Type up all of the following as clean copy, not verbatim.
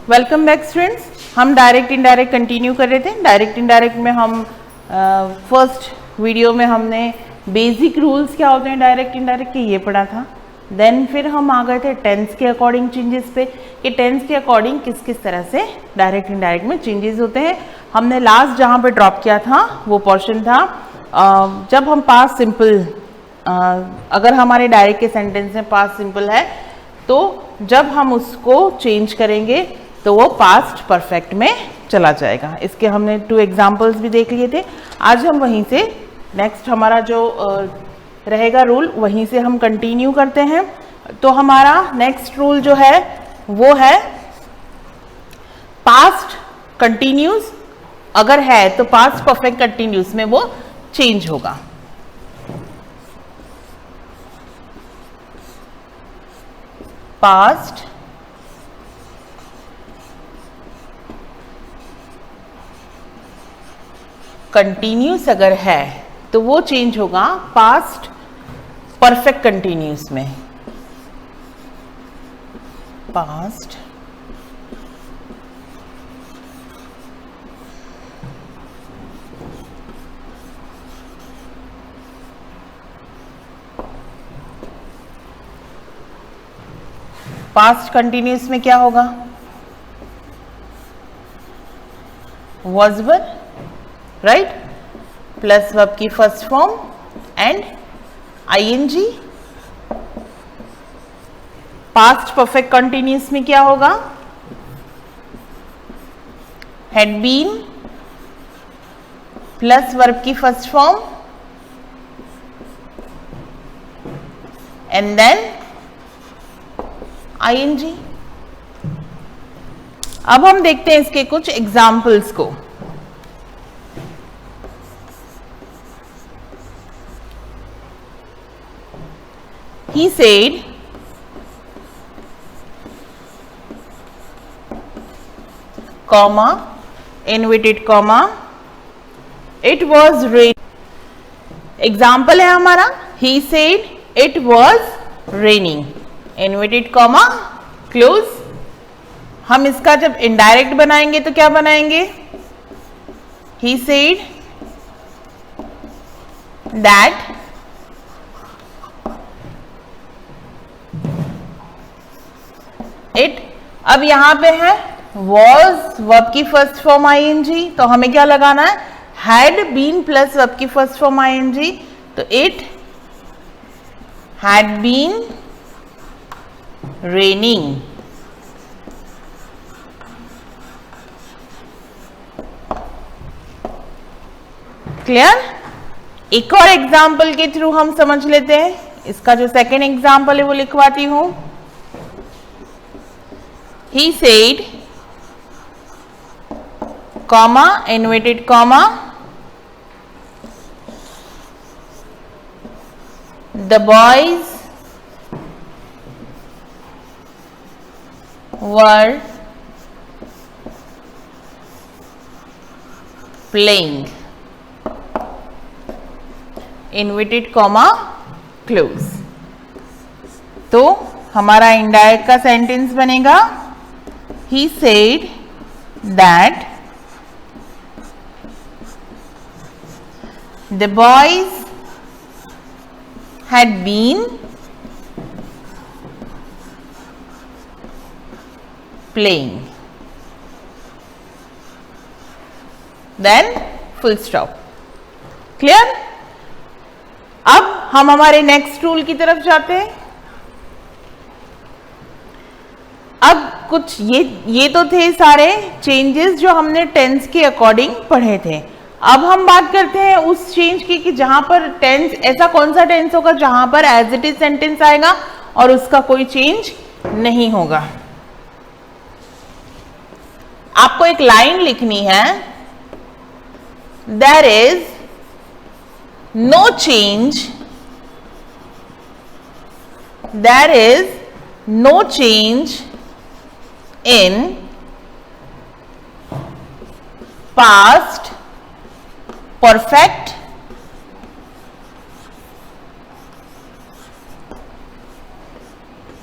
Welcome back students. हम direct indirect continue कर रहे थे। डायरेक्ट इनडायरेक्ट में हम फर्स्ट वीडियो में हमने बेसिक रूल्स क्या होते हैं डायरेक्ट इनडायरेक्ट के ये पढ़ा था। देन फिर हम आ गए थे टेंस के अकॉर्डिंग चेंजेस पे कि टेंस के अकॉर्डिंग किस किस तरह से डायरेक्ट इनडायरेक्ट में चेंजेस होते हैं। हमने लास्ट जहाँ पे ड्रॉप किया था वो पोर्शन था जब हम पास्ट सिंपल अगर हमारे डायरेक्ट के सेंटेंस में पास्ट सिंपल है तो जब हम उसको चेंज करेंगे तो वो पास्ट परफेक्ट में चला जाएगा। इसके हमने 2 एग्जाम्पल्स भी देख लिए थे। आज हम वहीं से नेक्स्ट हमारा जो रहेगा रूल वहीं से हम कंटिन्यू करते हैं। तो हमारा नेक्स्ट रूल जो है वो है पास्ट कंटिन्यूस अगर है तो पास्ट परफेक्ट कंटिन्यूस में वो चेंज होगा। पास्ट कंटिन्यूस अगर है तो वो चेंज होगा पास्ट परफेक्ट कंटिन्यूस में। पास्ट पास्ट कंटिन्यूस में क्या होगा? was were, right, plus verb की first form and ing। Past perfect continuous में क्या होगा? had been प्लस वर्ब की first form and then ing। अब हम देखते हैं इसके कुछ एग्जाम्पल्स को। He said comma inverted comma it was rain। Example है हमारा he said it was raining inverted comma close. हम इसका जब इनडायरेक्ट बनाएंगे तो क्या बनाएंगे? He said that it, अब यहां पे है was वर्ब की फर्स्ट फॉर्म ing तो हमें क्या लगाना है? had been प्लस वर्ब की फर्स्ट फॉर्म ing तो it had been raining। Clear? एक और एग्जाम्पल के थ्रू हम समझ लेते हैं। इसका जो सेकेंड एग्जाम्पल है वो लिखवाती हूं। He said comma inverted comma the boys were playing inverted comma close। तो हमारा इनडायरेक्ट का सेंटेंस बनेगा He said that the boys had been playing, then full stop। Clear? अब हम हमारे नेक्स्ट रूल की तरफ जाते हैं। अब कुछ ये तो थे सारे चेंजेस जो हमने टेंस के अकॉर्डिंग पढ़े थे। अब हम बात करते हैं उस चेंज की कि जहां पर टेंस, ऐसा कौन सा टेंस होगा जहां पर एज इट इज सेंटेंस आएगा और उसका कोई चेंज नहीं होगा। आपको एक लाइन लिखनी है, there is no change, there is no change in past perfect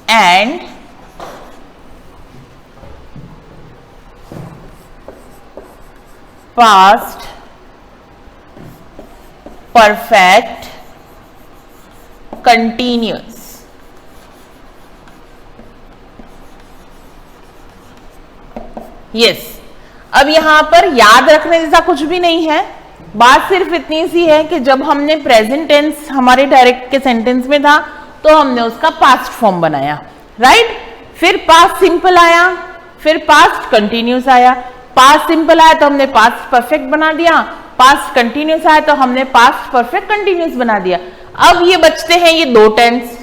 and past perfect continuous. Yes, अब यहां पर याद रखने जैसा कुछ भी नहीं है, बात सिर्फ इतनी सी है कि जब हमने प्रेजेंट टेंस हमारे डायरेक्ट के सेंटेंस में था तो हमने उसका पास्ट फॉर्म बनाया, राइट। फिर पास्ट सिंपल आया, फिर पास्ट कंटिन्यूअस आया। पास्ट सिंपल आया तो हमने पास्ट परफेक्ट बना दिया, पास्ट कंटिन्यूअस आया तो हमने पास्ट परफेक्ट कंटिन्यूअस बना दिया। अब ये बचते हैं ये दो tense,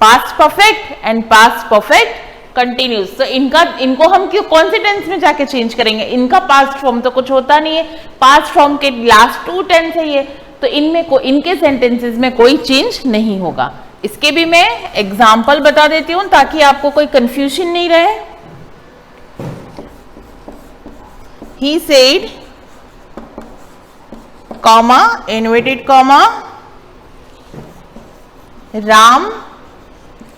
past perfect and past perfect continuous. तो इनको हम क्यों कौन से टेंस में जाके चेंज करेंगे? इनका पास्ट फॉर्म तो कुछ होता नहीं है, पास्ट फॉर्म के लास्ट टू टेंस है ये, तो इनके सेंटेंसेस में कोई चेंज नहीं होगा। इसके भी मैं एग्जाम्पल बता देती हूं ताकि आपको कोई कंफ्यूजन नहीं रहे। He said, comma, inverted comma, Ram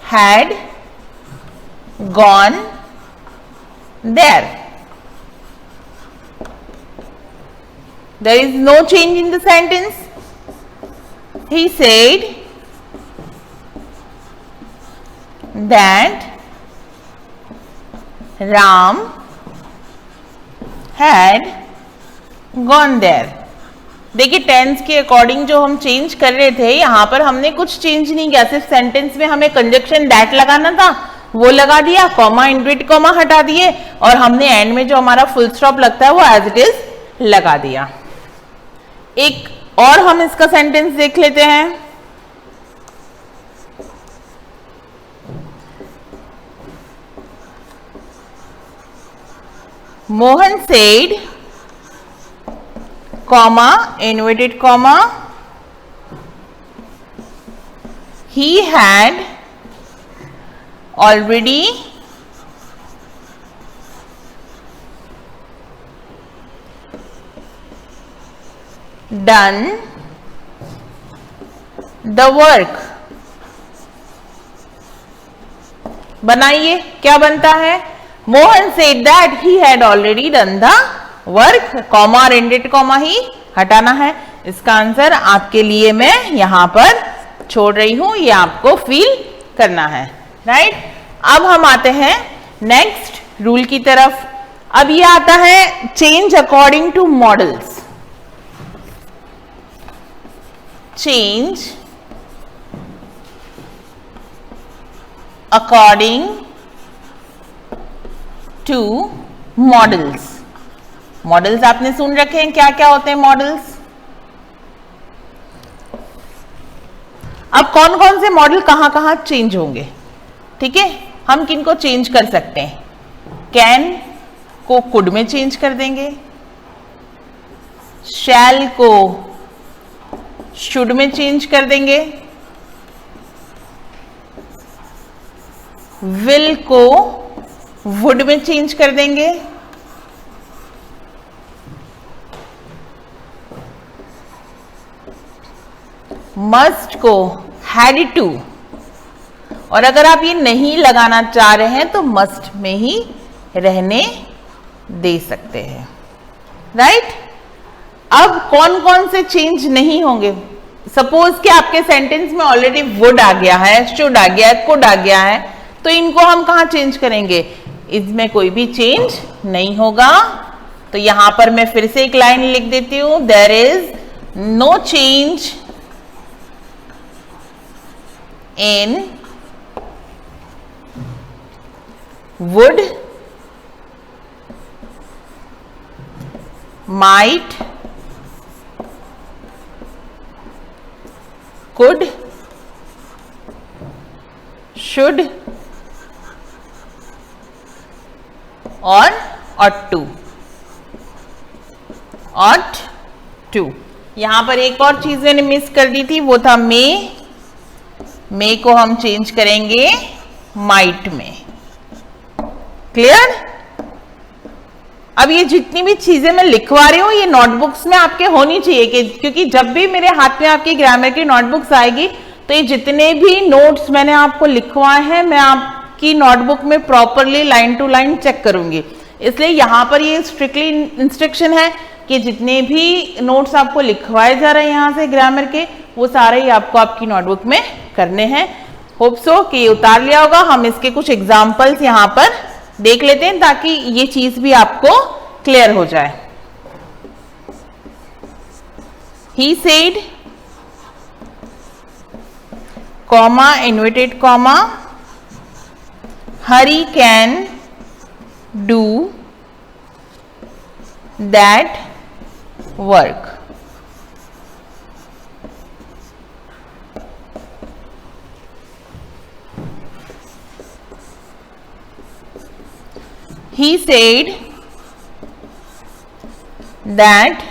had gone there. There is no change in the sentence. He said that Ram had gone there. देखिए टेंस के अकॉर्डिंग जो हम चेंज कर रहे थे, यहां पर हमने कुछ चेंज नहीं किया, सिर्फ सेंटेंस में हमें कंजक्शन दैट लगाना था वो लगा दिया, कॉमा इनवर्टेड कॉमा हटा दिए और हमने एंड में जो हमारा फुल स्टॉप लगता है वो एज इट इज लगा दिया। एक और हम इसका सेंटेंस देख लेते हैं। Mohan said, comma, inverted comma, he had already done the work। बनाइए क्या बनता है? Mohan said that he had already done the work, comma और इंडेड कॉमा ही हटाना है। इसका आंसर आपके लिए मैं यहां पर छोड़ रही हूं, ये आपको फील करना है, राइट। अब हम आते हैं नेक्स्ट रूल की तरफ। अब ये आता है change according to modals. Change according to modals. Modals आपने सुन रखे हैं, क्या क्या होते हैं मॉडल्स। अब कौन कौन से मॉडल कहां कहां चेंज होंगे, ठीक है। हम किनको चेंज कर सकते हैं? कैन को कुड में चेंज कर देंगे, शैल को शुड में चेंज कर देंगे, विल को वुड में चेंज कर देंगे, मस्ट को हैड टू, और अगर आप ये नहीं लगाना चाह रहे हैं तो मस्ट में ही रहने दे सकते हैं, राइट। अब कौन कौन से चेंज नहीं होंगे? सपोज कि आपके सेंटेंस में ऑलरेडी वुड आ गया है, शुड आ गया है, कुड आ गया है, तो इनको हम कहां चेंज करेंगे? इसमें कोई भी चेंज नहीं होगा। तो यहां पर मैं फिर से एक लाइन लिख देती हूं, there is no change in would, might, could, should और ought to। यहां पर एक और चीज मैंने मिस कर दी थी, वो था मे को हम चेंज करेंगे माइट में। क्लियर? अब ये जितनी भी चीजें मैं लिखवा रही हूं ये नोटबुक्स में आपके होनी चाहिए, क्योंकि जब भी मेरे हाथ में आपकी ग्रामर की नोटबुक्स आएगी तो ये जितने भी नोट्स मैंने आपको लिखवाए हैं मैं आपकी नोटबुक में properly line to line check करूंगी। इसलिए यहां पर ये स्ट्रिक्टली इंस्ट्रक्शन है कि जितने भी नोट्स आपको लिखवाए जा रहे हैं यहाँ से ग्रामर के, वो सारे ही आपको आपकी नोटबुक में करने हैं। होप सो कि ये उतार लिया होगा। हम इसके कुछ एग्जाम्पल्स यहाँ पर देख लेते हैं ताकि ये चीज भी आपको क्लियर हो जाए। He said, comma, inverted comma, Hari can do that work. He said that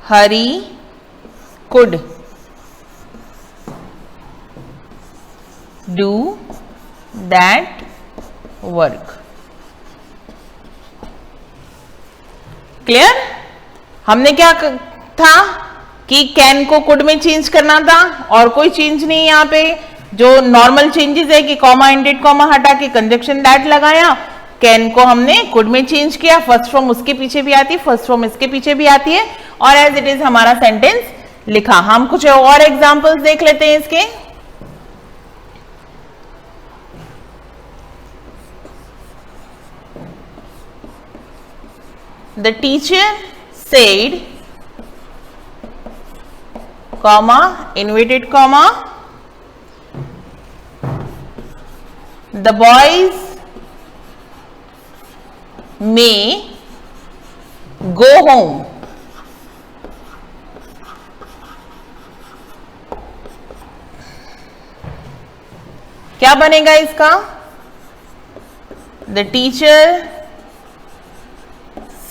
Hari could do that work. Clear? हमने क्या था कि कैन को कुड में चेंज करना था और कोई चेंज नहीं। यहाँ पे जो नॉर्मल चेंजेस है कि कॉमा इंडेड कॉमा हटा के कंजक्शन दैट लगाया, कैन को हमने कुड में चेंज किया। फर्स्ट फॉर्म उसके पीछे भी आती है, फर्स्ट फॉर्म इसके पीछे भी आती है और एज इट इज हमारा सेंटेंस लिखा। हम कुछ और एग्जांपल्स देख लेते हैं इसके। The teacher said, comma, inverted comma, the boys may go home. क्या बनेगा इसका? The teacher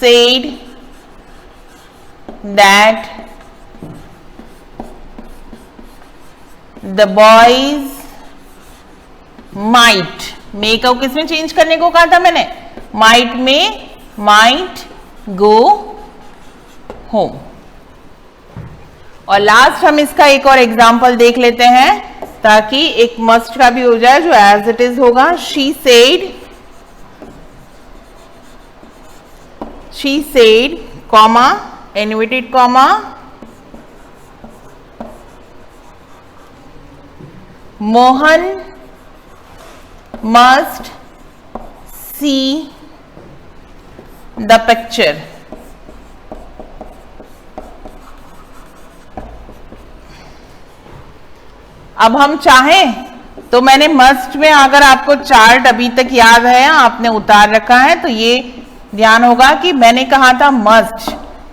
said that the boys might, may को किसमें चेंज करने को कहा था मैंने? might में might go home। और लास्ट हम इसका एक और एग्जाम्पल देख लेते हैं ताकि एक मस्ट का भी हो जाए जो एज इट इज होगा। she said, comma, inverted comma, Mohan must see the picture। अब हम चाहें तो मैंने मस्ट में अगर आपको चार्ट अभी तक याद है आपने उतार रखा है तो ये ध्यान होगा कि मैंने कहा था मस्ट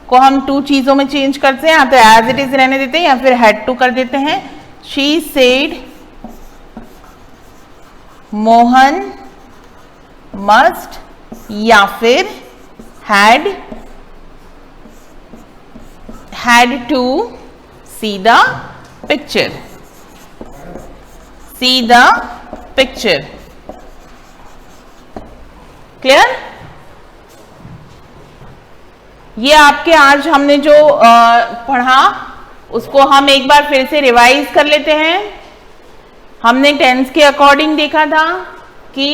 को हम 2 चीजों में चेंज करते हैं, या तो एज इट इज रहने देते हैं या फिर हैड टू कर देते हैं। शी सेड मोहन मस्ट या फिर had to see the picture. See the picture. Clear? ये आपके आज हमने जो पढ़ा उसको हम एक बार फिर से रिवाइज कर लेते हैं। हमने टेंस के अकॉर्डिंग देखा था कि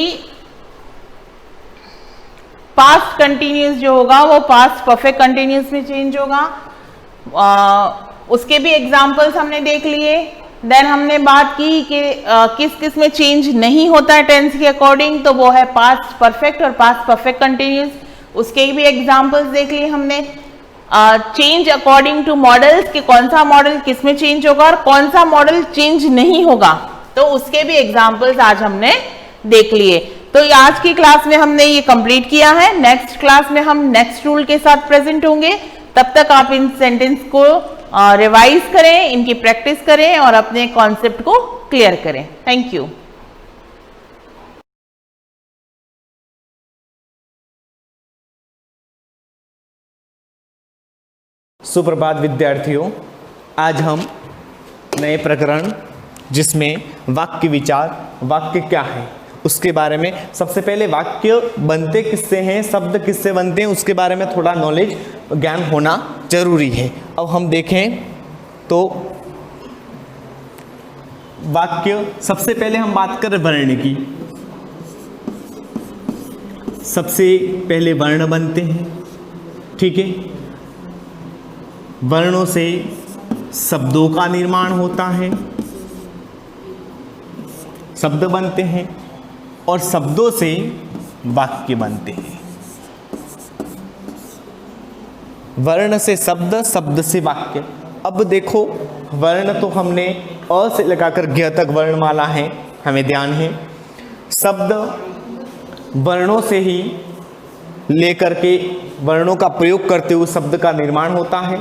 पास्ट कंटिन्यूस जो होगा वो पास्ट परफेक्ट कंटिन्यूस में चेंज होगा। उसके भी एग्जांपल्स हमने देख लिए। देन हमने बात की कि किस किस में चेंज नहीं होता है टेंस के अकॉर्डिंग, तो वो है पास्ट परफेक्ट और पास्ट परफेक्ट कंटिन्यूस। उसके भी एग्जांपल्स देख लिए हमने। चेंज अकॉर्डिंग टू मॉडल्स कि कौन सा मॉडल किस में चेंज होगा और कौन सा मॉडल चेंज नहीं होगा, तो उसके भी एग्जांपल्स आज हमने देख लिए। तो आज की क्लास में हमने ये कंप्लीट किया है। नेक्स्ट क्लास में हम नेक्स्ट रूल के साथ प्रेजेंट होंगे। तब तक आप इन सेंटेंस को रिवाइज करें, इनकी प्रैक्टिस करें और अपने कॉन्सेप्ट को क्लियर करें। Thank you. सुप्रभात विद्यार्थियों, आज हम नए प्रकरण जिसमें वाक्य विचार, वाक्य क्या है उसके बारे में, सबसे पहले वाक्य बनते किससे हैं, शब्द किससे बनते हैं, उसके बारे में थोड़ा नॉलेज ज्ञान होना जरूरी है। अब हम देखें तो वाक्य, सबसे पहले हम बात करें वर्ण की। सबसे पहले वर्ण बनते हैं, ठीक है। वर्णों से शब्दों का निर्माण होता है, शब्द बनते हैं और शब्दों से वाक्य बनते हैं। वर्ण से शब्द, शब्द से वाक्य। अब देखो, वर्ण तो हमने अ से लगाकर ज्ञ तक वर्णमाला है, हमें ध्यान है। शब्द वर्णों से ही लेकर के वर्णों का प्रयोग करते हुए शब्द का निर्माण होता है।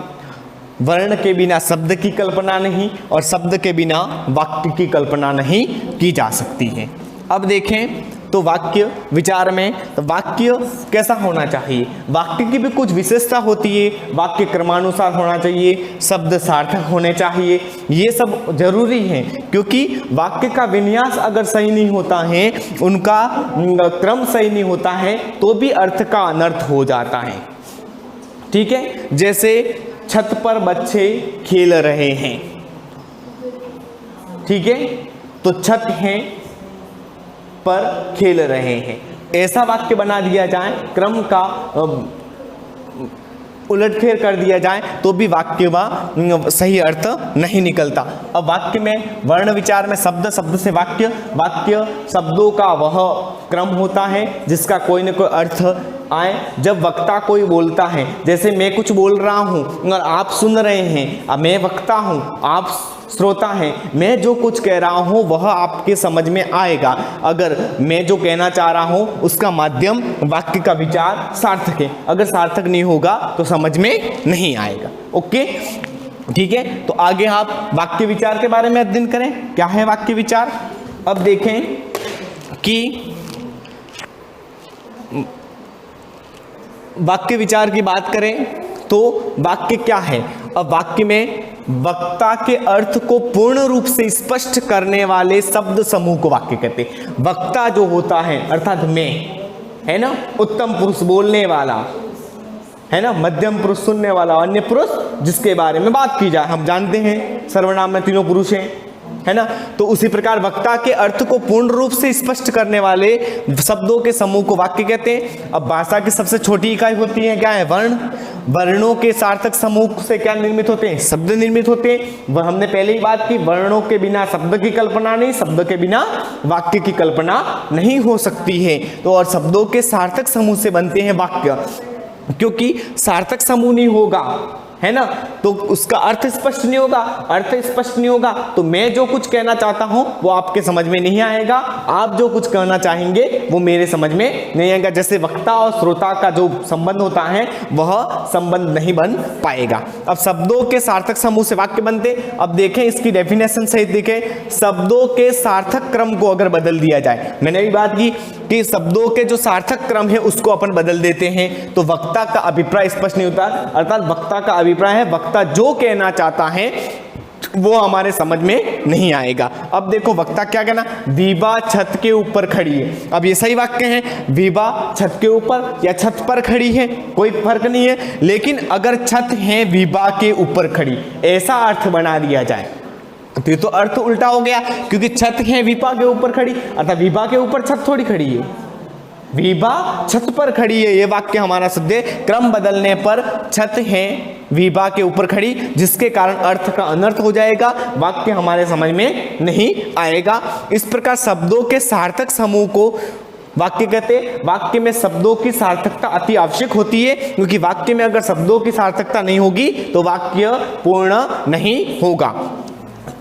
वर्ण के बिना शब्द की कल्पना नहीं और शब्द के बिना वाक्य की कल्पना नहीं की जा सकती है। अब देखें तो वाक्य विचार में, तो वाक्य कैसा होना चाहिए? वाक्य की भी कुछ विशेषता होती है। वाक्य क्रमानुसार होना चाहिए, शब्द सार्थक होने चाहिए, ये सब जरूरी है, क्योंकि वाक्य का विन्यास अगर सही नहीं होता है, उनका क्रम सही नहीं होता है, तो भी अर्थ का अनर्थ हो जाता है, ठीक है। जैसे छत पर बच्चे खेल रहे हैं, ठीक है, तो छत है पर खेल रहे हैं, ऐसा वाक्य बना दिया जाए, क्रम का उलटफेर कर दिया जाए, तो भी वाक्य का सही अर्थ नहीं निकलता। अब वाक्य में वर्ण विचार में शब्द, शब्द से वाक्य, वाक्य शब्दों का वह क्रम होता है जिसका कोई न कोई अर्थ आए। जब वक्ता कोई बोलता है, जैसे मैं कुछ बोल रहा हूँ और आप सुन रहे हैं, अब मैं वक्ता हूँ, आप श्रोता हैं, मैं जो कुछ कह रहा हूँ वह आपके समझ में आएगा अगर मैं जो कहना चाह रहा हूँ उसका माध्यम वाक्य का विचार सार्थक है। अगर सार्थक नहीं होगा तो समझ में नहीं आएगा। ओके, ठीक है। तो आगे आप वाक्य विचार के बारे में अध्ययन करें। क्या है वाक्य विचार? अब देखें कि वाक्य विचार की बात करें तो वाक्य क्या है? अब वाक्य में वक्ता के अर्थ को पूर्ण रूप से स्पष्ट करने वाले शब्द समूह को वाक्य कहते हैं। वक्ता जो होता है अर्थात मैं, है ना, उत्तम पुरुष बोलने वाला, है ना, मध्यम पुरुष सुनने वाला, अन्य पुरुष जिसके बारे में बात की जाए। हम जानते हैं सर्वनाम में तीनों पुरुष हैं, है ना। तो उसी प्रकार वक्ता के अर्थ को पूर्ण रूप से स्पष्ट करने वाले शब्दों के समूह को वाक्य कहते हैं। अब भाषा की सबसे छोटी इकाई होती है, क्या है? वर्ण। वर्णों के सार्थक समूह से क्या निर्मित होते हैं? शब्द निर्मित होते हैं। वह हमने पहले ही बात की, वर्णों के बिना शब्द की कल्पना नहीं, शब्द के बिना वाक्य की कल्पना नहीं हो सकती है। तो और शब्दों के सार्थक समूह से बनते हैं वाक्य, क्योंकि सार्थक समूह नहीं होगा, है ना, तो उसका अर्थ स्पष्ट नहीं होगा। अर्थ स्पष्ट नहीं होगा तो मैं जो कुछ कहना चाहता हूं वो आपके समझ में नहीं आएगा, आप जो कुछ कहना चाहेंगे वो मेरे समझ में नहीं आएगा। जैसे वक्ता और श्रोता का जो संबंध होता है वह संबंध नहीं बन पाएगा। अब शब्दों के सार्थक समूह से वाक्य बनते। अब देखें इसकी डेफिनेशन सहित देखें। शब्दों के सार्थक क्रम को अगर बदल दिया जाए, मैंने भी बात की कि शब्दों के जो सार्थक क्रम है उसको अपन बदल देते हैं तो वक्ता का अभिप्राय स्पष्ट नहीं होता। अर्थात वक्ता का अभिप्राय है, वक्ता जो कहना चाहता है वो हमारे समझ में नहीं आएगा। अब देखो वक्ता क्या कहना, विभा छत के ऊपर खड़ी है। अब ये सही वाक्य है, विभा छत के ऊपर या छत पर खड़ी है, कोई फर्क नहीं है। लेकिन अगर छत है विभा के ऊपर खड़ी, ऐसा अर्थ बना दिया जाए तो ये तो अर्थ उल्टा हो गया, क्योंकि छत है विभा के ऊपर खड़ी, अर्थात विभा के ऊपर छत थोड़ी खड़ी है, विभा छत पर खड़ी है। ये वाक्य हमारा सिद्ध है। क्रम बदलने पर छत है विभा के ऊपर खड़ी, जिसके कारण अर्थ का अनर्थ हो जाएगा, वाक्य हमारे समझ में नहीं आएगा। इस प्रकार शब्दों के सार्थक समूह को वाक्य कहते हैं। वाक्य में शब्दों की सार्थकता अति आवश्यक होती है, क्योंकि वाक्य में अगर शब्दों की सार्थकता नहीं होगी तो वाक्य पूर्ण नहीं होगा।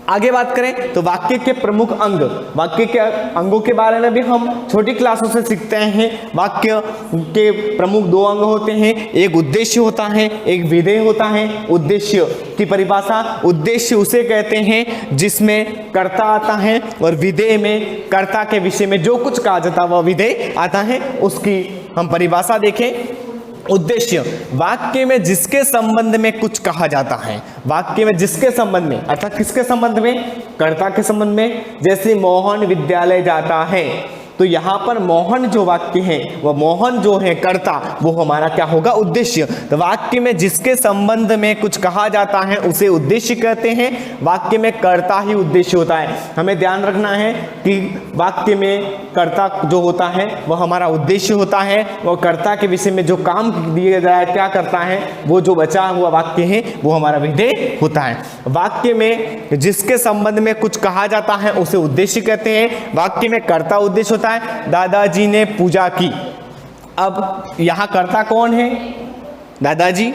आगे बात करें तो वाक्य के प्रमुख अंग, वाक्य के अंगों के बारे में भी हम छोटी क्लासों से सीखते हैं। वाक्य के प्रमुख दो अंग होते हैं, एक उद्देश्य होता है, एक विधेय होता है। उद्देश्य की परिभाषा, उद्देश्य उसे कहते हैं जिसमें कर्ता आता है, और विधेय में कर्ता के विषय में जो कुछ कहा जाता है वह विधेय आता है। उसकी हम परिभाषा देखें। उद्देश्य, वाक्य में जिसके संबंध में कुछ कहा जाता है, वाक्य में जिसके संबंध में, अर्थात किसके संबंध में? कर्ता के संबंध में। जैसे मोहन विद्यालय जाता है, तो यहाँ पर मोहन जो वाक्य है, वह मोहन जो है कर्ता, वो हमारा क्या होगा, उद्देश्य। तो वाक्य में जिसके संबंध में कुछ कहा जाता है उसे उद्देश्य कहते हैं। वाक्य में कर्ता ही उद्देश्य होता है। हमें ध्यान रखना है कि वाक्य में कर्ता जो होता है वह हमारा उद्देश्य होता है, और कर्ता के विषय में जो काम दिया जाए क्या करता है, वो जो बचा हुआ वाक्य है वो हमारा विधेय होता है। वाक्य में जिसके संबंध में कुछ कहा जाता है उसे उद्देश्य कहते हैं। वाक्य में कर्ता उद्देश्य होता है। दादाजी ने पूजा की। अब यहां कर्ता कौन है, दादाजी।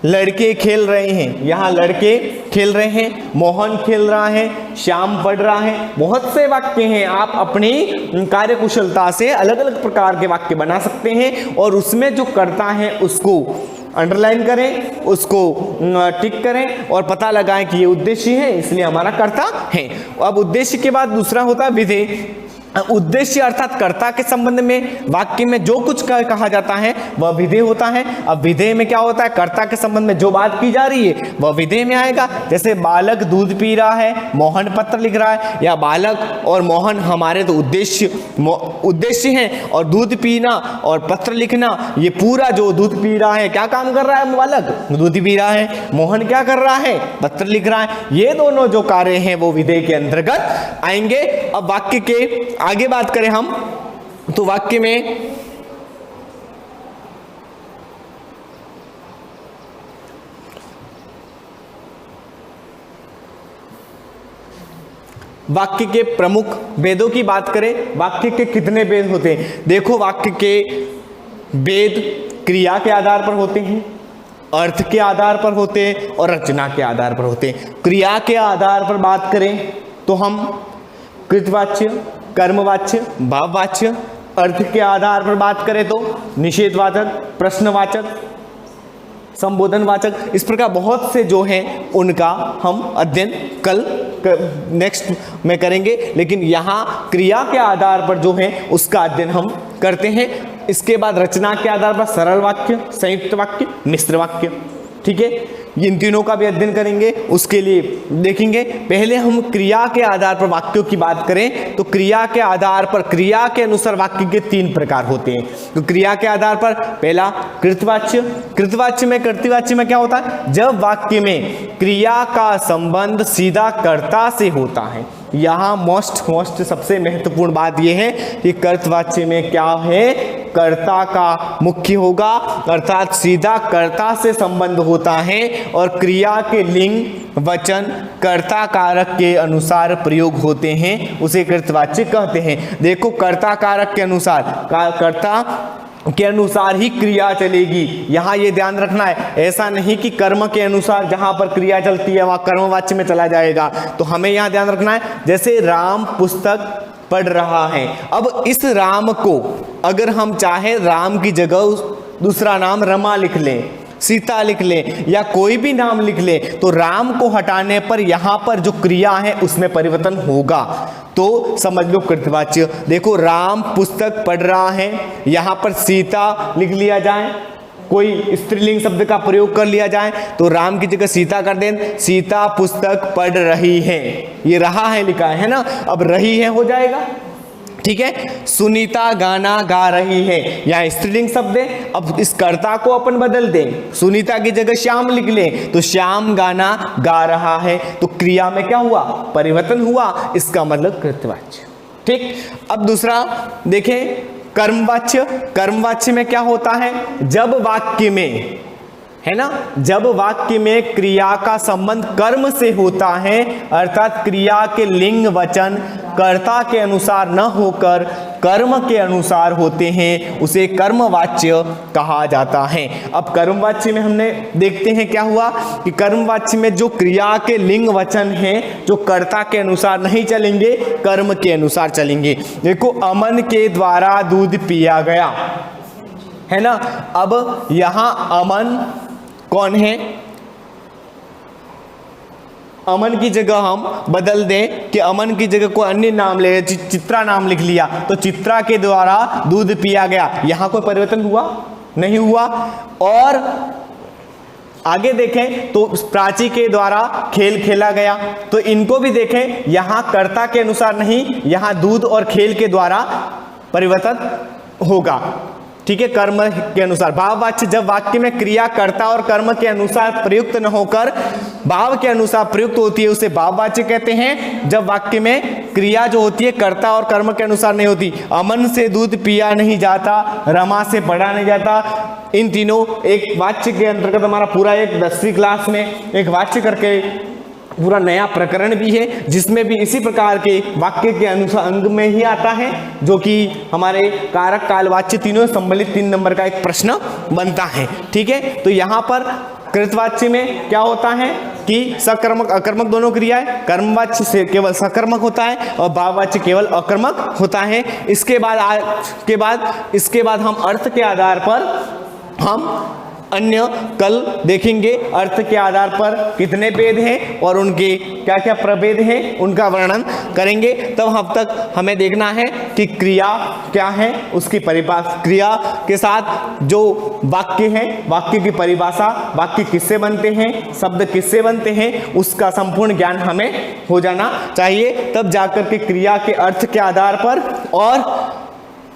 लड़के खेल रहे हैं, यहाँ लड़के खेल रहे हैं, मोहन खेल रहा है, श्याम पढ़ रहा है। बहुत से वाक्य हैं, आप अपनी कार्यकुशलता से अलग अलग प्रकार के वाक्य बना सकते हैं, और उसमें जो कर्ता है उसको अंडरलाइन करें, उसको टिक करें और पता लगाएं कि ये उद्देश्य है, इसलिए हमारा कर्ता है। अब उद्देश्य के बाद दूसरा होता है विधेय। उद्देश्य अर्थात कर्ता के संबंध में वाक्य में जो कुछ कहा जाता है वह विधेय होता है। अब विधेय में क्या होता है, कर्ता के संबंध में जो बात की जा रही है वह विधेय में आएगा। जैसे बालक दूध पी रहा है, मोहन पत्र लिख रहा है, या बालक और मोहन हमारे तो उद्देश्य हैं, और दूध पीना और पत्र लिखना, ये पूरा जो दूध पी रहा है क्या काम कर रहा है, बालक दूध पी रहा है, मोहन क्या कर रहा है, पत्र लिख रहा है। ये दोनों जो कार्य हैं वो विधेय के अंतर्गत आएंगे। अब वाक्य के आगे बात करें हम, तो वाक्य में वाक्य के प्रमुख भेदों की बात करें। वाक्य के कितने भेद होते हैं, देखो वाक्य के भेद क्रिया के आधार पर होते हैं, अर्थ के आधार पर होते हैं और रचना के आधार पर होते हैं। क्रिया के आधार पर बात करें तो हम कृतवाच्य, कर्मवाच्य, भाववाच्य। अर्थ के आधार पर बात करें तो निषेधवाचक, प्रश्नवाचक, संबोधनवाचक, इस प्रकार बहुत से जो हैं उनका हम अध्ययन कल नेक्स्ट में करेंगे, लेकिन यहाँ क्रिया के आधार पर जो है उसका अध्ययन हम करते हैं। इसके बाद रचना के आधार पर सरल वाक्य, संयुक्त वाक्य, मिश्र वाक्य, ठीक है, इन तीनों का भी अध्ययन करेंगे। उसके लिए देखेंगे, पहले हम क्रिया के आधार पर वाक्यों की बात करें तो क्रिया के आधार पर, क्रिया के अनुसार वाक्य के 3 प्रकार होते हैं। तो क्रिया के आधार पर पहला कृतवाच्य। कृतवाच्य में, कर्तृवाच्य में क्या होता है, जब वाक्य में क्रिया का संबंध सीधा कर्ता से होता है। यहाँ मोस्ट सबसे महत्वपूर्ण बात यह है कि कर्तवाच्य में क्या है, कर्ता का मुख्य होगा, अर्थात सीधा कर्ता से संबंध होता है, और क्रिया के लिंग वचन कर्ता कारक के अनुसार प्रयोग होते हैं, उसे कृतवाच्य कहते हैं। देखो कर्ता कारक के अनुसार, कर्ता के अनुसार ही क्रिया चलेगी, यहाँ ये ध्यान रखना है। ऐसा नहीं कि कर्म के अनुसार जहां पर क्रिया चलती है वहां कर्मवाच्य में चला जाएगा, तो हमें यहाँ ध्यान रखना है। जैसे राम पुस्तक पढ़ रहा है, अब इस राम को अगर हम चाहे राम की जगह दूसरा नाम रमा लिख लें, सीता लिख लें, या कोई भी नाम लिख लें, तो राम को हटाने पर यहाँ पर जो क्रिया है उसमें परिवर्तन होगा, तो समझ लो कृतवाच्य। देखो राम पुस्तक पढ़ रहा है, यहाँ पर सीता लिख लिया जाए, कोई स्त्रीलिंग शब्द का प्रयोग कर लिया जाए तो राम की जगह सीता कर दें, सीता पुस्तक पढ़ रही है, ये रहा है लिखा है ना, अब रही है हो जाएगा, ठीक है। सुनीता गाना गा रही है, यहाँ स्त्रीलिंग शब्द है, अब इस कर्ता को अपन बदल दें, सुनीता की जगह श्याम लिख लें तो श्याम गाना गा रहा है, तो क्रिया में क्या हुआ, परिवर्तन हुआ, इसका मतलब कृतवाच्य, ठीक। अब दूसरा देखें कर्मवाच्य। कर्मवाच्य में क्या होता है, जब वाक्य में, है ना, जब वाक्य में क्रिया का संबंध कर्म से होता है, अर्थात क्रिया के लिंग वचन कर्ता के अनुसार न होकर कर्म के अनुसार होते हैं, उसे कर्मवाच्य कहा जाता है। अब कर्मवाच्य में हमने देखते हैं क्या हुआ कि कर्मवाच्य में जो क्रिया के लिंग वचन हैं जो कर्ता के अनुसार नहीं चलेंगे, कर्म के अनुसार चलेंगे। देखो अमन के द्वारा दूध पिया गया, है ना। अब यहां अमन कौन है, अमन की जगह हम बदल दें कि अमन की जगह कोई अन्य नाम ले, चित्रा नाम लिख लिया तो चित्रा के द्वारा दूध पिया गया, यहां कोई परिवर्तन हुआ नहीं हुआ। और आगे देखें तो प्राची के द्वारा खेल खेला गया, तो इनको भी देखें, यहां कर्ता के अनुसार नहीं, यहां दूध और खेल के द्वारा परिवर्तित होगा, ठीक है, कर्म के अनुसार। भाववाच्य जब वाक्य में क्रिया कर्ता और कर्म के अनुसार प्रयुक्त न होकर भाव के अनुसार प्रयुक्त होती है उसे भाववाच्य कहते हैं। जब वाक्य में क्रिया जो होती है कर्ता और कर्म के अनुसार नहीं होती, अमन से दूध पिया नहीं जाता, रमा से पढ़ा नहीं जाता, इन तीनों एक वाच्य के अंतर्गत हमारा पूरा एक 10वीं क्लास में एक वाच्य करके पूरा नया प्रकरण भी है, जिसमें भी इसी प्रकार के वाक्य के अनुसांग में ही आता है, जो कि हमारे कारक कालवाच्य तीनों सम्मिलित 3 नंबर का एक प्रश्न बनता है, ठीक है। तो यहाँ पर कृतवाच्य में क्या होता है कि सकर्मक अकर्मक दोनों क्रियाएं, कर्मवाच्य से केवल सकर्मक होता है और भाववाच्य केवल अकर्मक होता है। इसके बाद हम अर्थ के आधार पर हम अन्य कल देखेंगे अर्थ के आधार पर कितने भेद हैं और उनके क्या क्या प्रभेद हैं उनका वर्णन करेंगे। तब हम तक हमें देखना है कि क्रिया क्या है, उसकी परिभाषा, क्रिया के साथ जो वाक्य है, वाक्य की परिभाषा, वाक्य किससे बनते हैं, शब्द किससे बनते हैं, उसका संपूर्ण ज्ञान हमें हो जाना चाहिए। तब जाकर के क्रिया के अर्थ के आधार पर और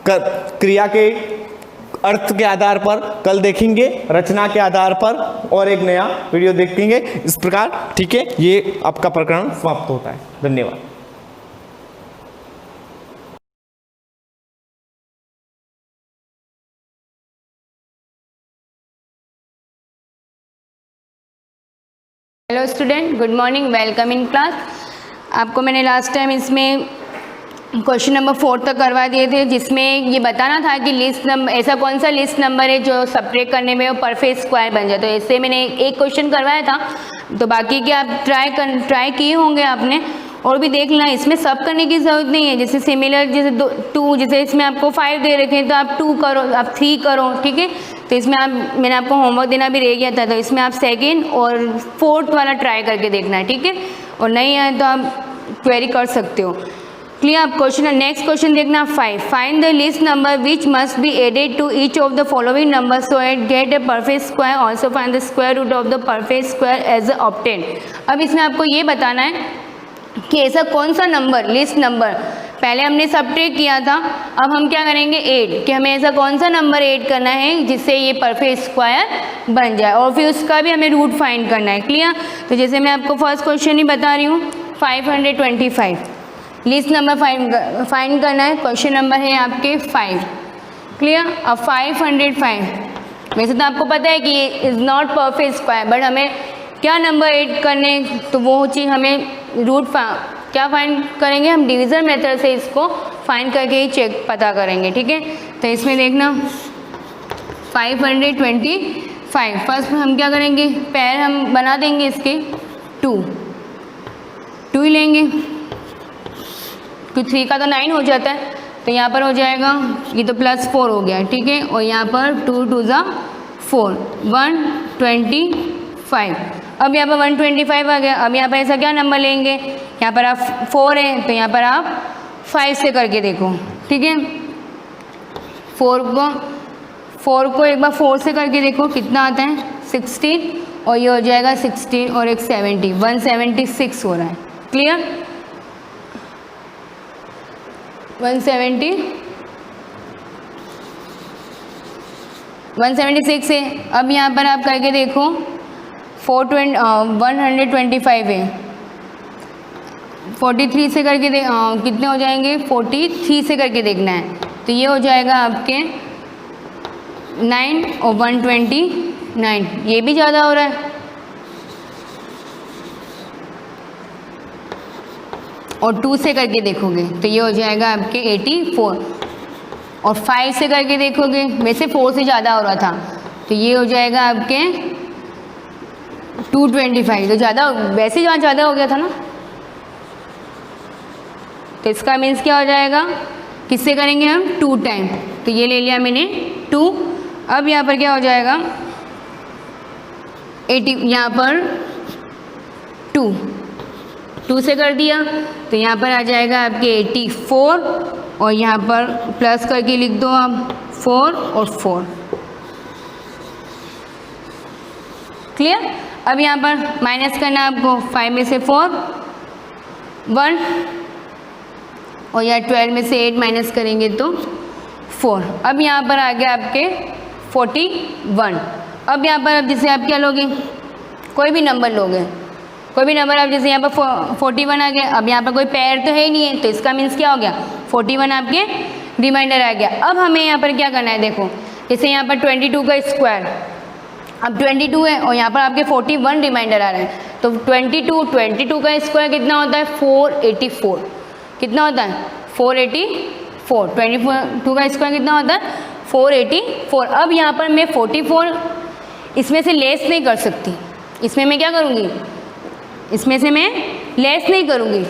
क्रिया के अर्थ के आधार पर कल देखेंगे, रचना के आधार पर और एक नया वीडियो देखेंगे। इस प्रकार, ठीक है, ये आपका प्रकरण समाप्त होता है। धन्यवाद। Hello student, good morning, welcome in class. आपको मैंने लास्ट टाइम इसमें क्वेश्चन नंबर 4 तक करवा दिए थे, जिसमें ये बताना था कि लिस्ट नंबर, ऐसा कौन सा लिस्ट नंबर है जो सब्ट्रैक्ट करने में वो परफेक्ट स्क्वायर बन जाए। तो ऐसे मैंने एक क्वेश्चन करवाया था, तो बाकी के आप ट्राई किए होंगे आपने और भी देख लेना। इसमें सब करने की ज़रूरत नहीं है, जैसे सिमिलर, जैसे 2, जैसे इसमें आपको 5 दे रखे हैं तो आप 2 करो, आप 3 करो, ठीक है। तो इसमें मैंने आपको होमवर्क देना भी रह गया था, तो इसमें आप 2nd और 4th वाला ट्राई करके देखना है, ठीक है। और नहीं आए तो आप क्वेरी कर सकते हो। क्लियर। आप क्वेश्चन, नेक्स्ट क्वेश्चन देखना 5। Find the least number which must be added to each of the following number so at get a perfect square, also find the square root of the perfect square as obtain. अब इसमें आपको ये बताना है कि ऐसा कौन सा नंबर, लिस्ट नंबर, पहले हमने सब्ट्रैक्ट किया था, अब हम क्या करेंगे, ऐड, कि हमें ऐसा कौन सा नंबर ऐड करना है जिससे ये परफेक्ट स्क्वायर बन जाए, और फिर उसका भी हमें रूट फाइंड करना है। क्लियर। तो जैसे मैं आपको फर्स्ट क्वेश्चन ही बता रही हूँ, 525 लिस्ट नंबर फाइंड करना है। क्वेश्चन नंबर है आपके 5। क्लियर। अब 505, वैसे तो आपको पता है कि ये is not perfect square, but हमें क्या नंबर ऐड करने, तो वो चीज़ हमें रूट क्या फाइंड करेंगे, हम डिवीज़न मेथड से इसको फाइंड करके ही चेक पता करेंगे, ठीक है। तो इसमें देखना 525, फर्स्ट हम क्या करेंगे, पैर हम बना देंगे इसके 2 ही लेंगे, क्योंकि 3 का तो 9 हो जाता है, तो यहाँ पर हो जाएगा, ये तो +4 हो गया, ठीक है। और यहाँ पर 2 2 ज़ा 4, 125। अब यहाँ पर 125 आ गया। अब यहाँ पर ऐसा क्या नंबर लेंगे, यहाँ पर आप 4 है तो यहाँ पर आप 5 से करके देखो, ठीक है। 4 को एक बार 4 से करके देखो कितना आता है, 16, और ये हो जाएगा 16 और एक 70, 176 हो रहा है। क्लियर। 176 है। अब यहाँ पर आप करके देखो 125 है, 43 से करके कितने हो जाएंगे, 43 से करके देखना है, तो ये हो जाएगा आपके 9 और 129, ये भी ज़्यादा हो रहा है। और 2 से करके देखोगे तो ये हो जाएगा आपके 84, और 5 से करके देखोगे, वैसे 4 से ज़्यादा हो रहा था, तो ये हो जाएगा आपके 225, तो ज़्यादा, वैसे जहाँ ज़्यादा हो गया था ना, तो इसका मीन्स क्या हो जाएगा, किससे करेंगे हम, 2 टाइम, तो ये ले लिया मैंने 2। अब यहाँ पर क्या हो जाएगा, 80, यहाँ पर 2 से कर दिया, तो यहाँ पर आ जाएगा आपके 84, और यहाँ पर प्लस करके लिख दो आप 4 और 4। क्लियर। अब यहाँ पर माइनस करना है आपको, 5 में से 4 1 और यहाँ 12 में से 8 माइनस करेंगे तो 4। अब यहाँ पर आ गया आपके 41। अब यहाँ पर अब जैसे आप क्या लोगे, कोई भी नंबर लोगे, कोई भी नंबर आप जैसे यहाँ पर 41 आ गया। अब यहाँ पर कोई पेयर तो है ही नहीं है, तो इसका मीन्स क्या हो गया, 41 आपके रिमाइंडर आ गया। अब हमें यहाँ पर क्या करना है, देखो जैसे यहाँ पर 22 का स्क्वायर, अब 22 है और यहाँ पर आपके 41 रिमाइंडर आ रहा है, तो 22 का स्क्वायर कितना होता है, 484। कितना होता है, 484। 22 का स्क्वायर कितना होता है, 484। अब यहाँ पर मैं 44 इसमें से लेस नहीं कर सकती, इसमें मैं क्या करूँगी, इसमें से मैं लेस नहीं करूँगी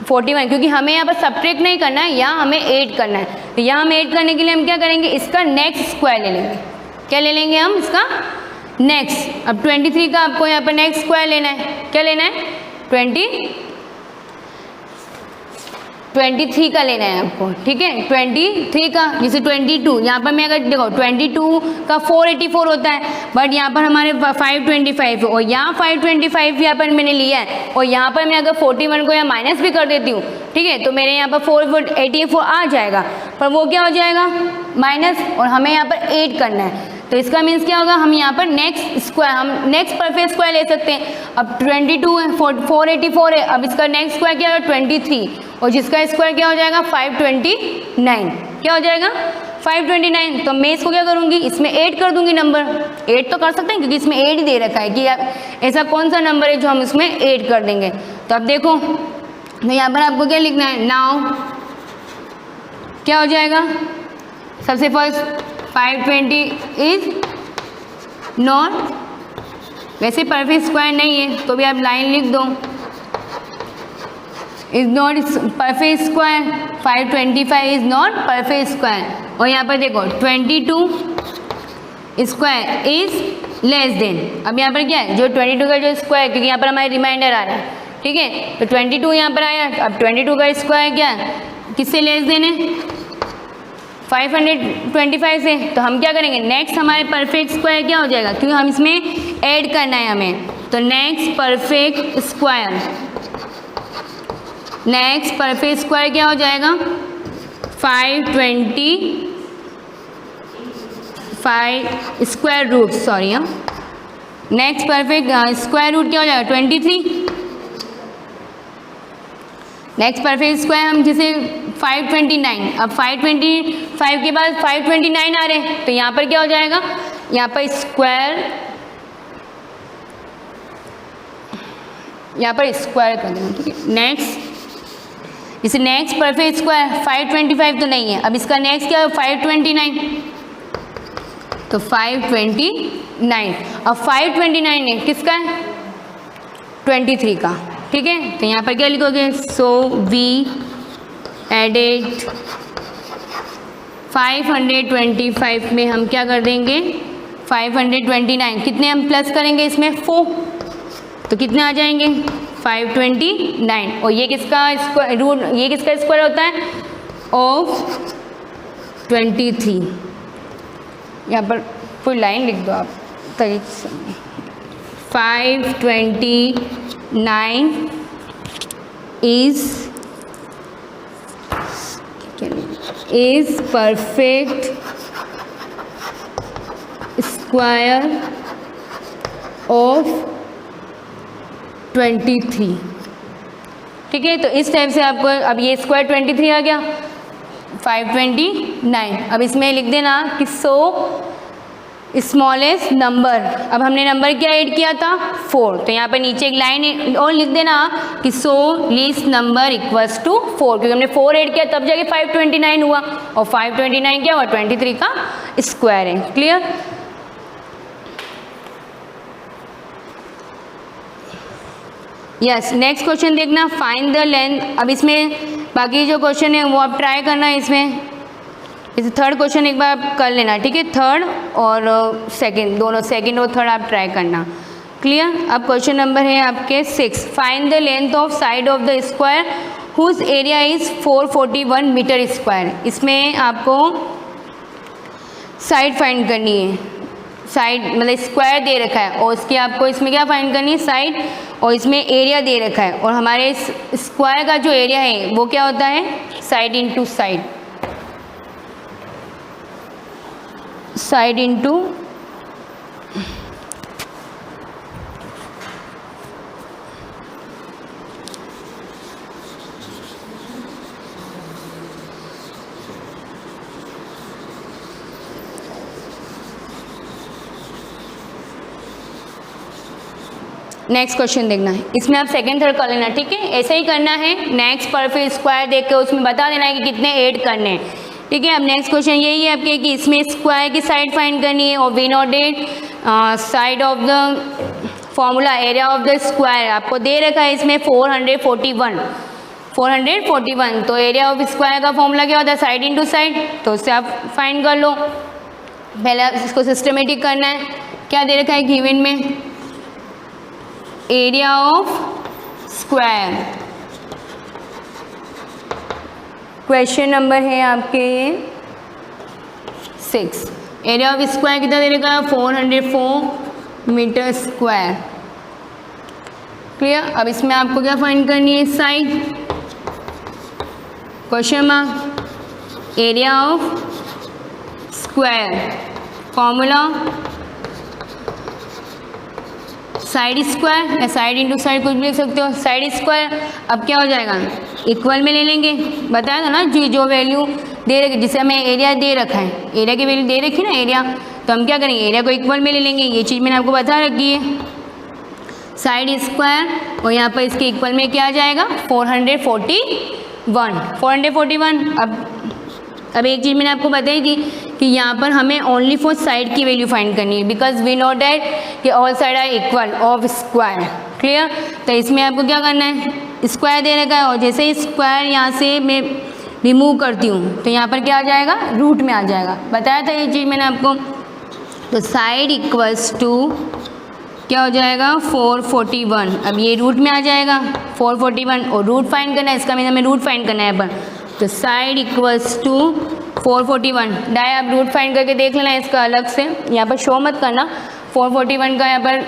41, क्योंकि हमें यहाँ पर सब्ट्रैक्ट नहीं करना है, यहाँ हमें ऐड करना है। तो यहाँ हम ऐड करने के लिए हम क्या करेंगे, इसका नेक्स्ट स्क्वायर ले लेंगे। क्या ले लेंगे हम, इसका नेक्स्ट। अब 23 का आपको यहाँ पर नेक्स्ट स्क्वायर लेना है। क्या लेना है, 23 का लेना है आपको, ठीक है। 23 का, जैसे 22 यहाँ पर मैं अगर देखो 22 का 484 होता है, बट यहाँ पर हमारे 525 है और यहाँ 525 यहाँ पर मैंने लिया है, और यहाँ पर मैं अगर 41 को यहाँ माइनस भी कर देती हूँ, ठीक है, तो मेरे यहाँ पर 484 आ जाएगा, पर वो क्या हो जाएगा, माइनस, और हमें यहाँ पर 8 करना है। तो इसका मीन्स क्या होगा, हम यहाँ पर नेक्स्ट स्क्वायर, हम नेक्स्ट परफेक्ट स्क्वायर ले सकते हैं। अब 22 है, 484 है, अब इसका नेक्स्ट स्क्वायर क्या होगा, 23, और जिसका स्क्वायर क्या हो जाएगा, 529। क्या हो जाएगा, 529। तो मैं इसको क्या करूँगी, इसमें 8 कर दूंगी नंबर। 8 तो कर सकते हैं क्योंकि इसमें 8 ही दे रखा है कि ऐसा कौन सा नंबर है जो हम इसमें 8 कर देंगे। तो अब देखो, तो यहाँ पर आपको क्या लिखना है, नाउ क्या हो जाएगा, सबसे फर्स्ट 520 इज नॉट, वैसे परफेक्ट स्क्वायर नहीं है तो भी आप लाइन लिख दो, is not perfect square, 525 is not perfect square. और यहाँ पर देखो 22 स्क्वायर इज लेस देन, अब यहाँ पर क्या है, जो 22 का जो स्क्वायर, क्योंकि यहाँ पर हमारे रिमाइंडर आ रहा है, ठीक है, तो 22 यहाँ पर आया। अब 22 का स्क्वायर क्या है, किससे लेस देन है, 525 से। तो हम क्या करेंगे, नेक्स्ट हमारे परफेक्ट स्क्वायर क्या हो जाएगा, क्योंकि हम इसमें ऐड करना है हमें, तो next perfect square, next perfect square क्या हो जाएगा, 525 स्क्वायर रूट, सॉरी हाँ, नेक्स्ट परफेक्ट स्क्वायर रूट क्या हो जाएगा, 23। नेक्स्ट परफेक्ट स्क्वायर हम जैसे 529, अब 525 के बाद 529 आ रहे हैं, तो यहाँ पर क्या हो जाएगा, यहाँ पर स्क्वायर, यहाँ पर स्क्वायर कर देंगे, ठीक है। नेक्स्ट, इसे नेक्स्ट परफेक्ट स्क्वायर 525 तो नहीं है, अब इसका नेक्स्ट क्या है, 529, तो 529, अब 529 है किसका है, 23 का, ठीक है। तो यहाँ पर क्या लिखोगे, सो वी एडेड 525 में हम क्या कर देंगे, 529, कितने हम प्लस करेंगे इसमें, 4, तो कितने आ जाएंगे, 529। और ये किसका स्क्वायर रूट, ये किसका स्क्वायर होता है, ऑफ 23। यहाँ पर पूरी लाइन लिख दो आप तरीके से, 529 is perfect square of 23, ठीक है। तो इस टाइप से आपको, अब ये स्क्वायर 23 आ गया, 529, अब इसमें लिख देना कि सो स्मॉलेस्ट नंबर, अब हमने नंबर क्या ऐड किया था, 4, तो यहाँ पर नीचे एक लाइन और लिख देना कि सो लीस्ट नंबर इक्वल्स टू 4, क्योंकि हमने 4 ऐड किया तब जाके 529 हुआ, और 529 क्या हुआ, 23 का स्क्वायर है। Clear, yes. नेक्स्ट क्वेश्चन देखना, फाइंड द लेंथ। अब इसमें बाकी जो क्वेश्चन है वो आप ट्राई करना है, इसमें इसे थर्ड क्वेश्चन एक बार आप कर लेना, ठीक है, थर्ड और सेकंड, दोनों सेकंड और थर्ड आप ट्राई करना। क्लियर। अब क्वेश्चन नंबर है आपके 6, find the length of side of the square whose area is 441 metre square. इसमें आपको साइड फाइंड करनी है, साइड मतलब स्क्वायर दे रखा है और उसकी आपको इसमें क्या फाइंड करनी है, साइड, और इसमें एरिया दे रखा है और हमारे स्क्वायर का जो एरिया है वो क्या होता है, side into side, side into next question देखना है, इसमें आप सेकंड थर्ड कर लेना, ठीक है, ऐसे ही करना है। नेक्स्ट पर फिर स्क्वायर देख के उसमें बता देना है कि कितने ऐड करने हैं, ठीक है। अब नेक्स्ट क्वेश्चन यही है आपके कि इसमें स्क्वायर की साइड फाइंड करनी है और we not at side of the formula area of the square आपको दे रखा है इसमें 441, तो एरिया ऑफ स्क्वायर का फॉर्मूला क्या होता है, साइड इंटू साइड, तो उससे आप फाइंड कर लो। पहले इसको सिस्टमेटिक करना है, क्या दे रखा है गिवन में, area of square, question number है आपके ये 6, एरिया ऑफ स्क्वायर कितना दे रखा है 404 मीटर स्क्वायर, क्लियर। अब इसमें आपको क्या फाइंड करनी है, side, question mark, area of square, formula side square या साइड इंटू साइड कुछ भी लिख सकते हो, साइड स्क्वायर। अब क्या हो जाएगा, इक्वल में ले लेंगे, बताया था ना जो वैल्यू दे रखी, जिसे हमें एरिया दे रखा है, एरिया की वैल्यू दे रखी ना एरिया, तो हम क्या करेंगे, एरिया को इक्वल में ले लेंगे, ये चीज़ मैंने आपको बता रखी है, साइड स्क्वायर, और यहाँ पर इसके इक्वल में क्या आ जाएगा 441। अब एक चीज़ मैंने आपको बताई थी कि यहाँ पर हमें ओनली फॉर साइड की वैल्यू फाइंड करनी है, बिकॉज वी नो डैट कि all side are equal of square, clear. तो इसमें आपको क्या करना है, स्क्वायर दे रखा है और जैसे ही स्क्वायर यहाँ से मैं रिमूव करती हूँ तो यहाँ पर क्या आ जाएगा, रूट में आ जाएगा, बताया था ये चीज़ मैंने आपको। तो साइड इक्वल्स टू क्या हो जाएगा 441, अब ये रूट में आ जाएगा 441 और रूट फाइंड करना है, इसका मीन हमें रूट फाइंड करना है यहाँ पर, तो साइड इक्वल्स टू 441, आप रूट फाइंड करके देख लेना इसका अलग से, यहाँ पर शो मत करना, 441 का यहाँ पर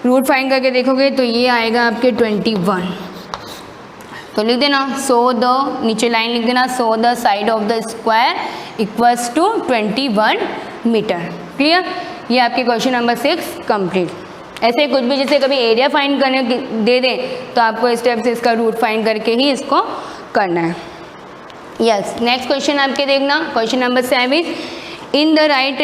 रूट फाइंड करके देखोगे तो ये आएगा आपके 21, तो लिख देना सो द, नीचे लाइन लिख देना, so the side of the square equals to 21 metre, clear. ये आपके क्वेश्चन नंबर 6 कंप्लीट। ऐसे कुछ भी जैसे कभी एरिया फाइंड करने दे दें तो आपको स्टेप से इसका रूट फाइंड करके ही इसको करना है। यस, नेक्स्ट क्वेश्चन आपके देखना, question number 7, in the right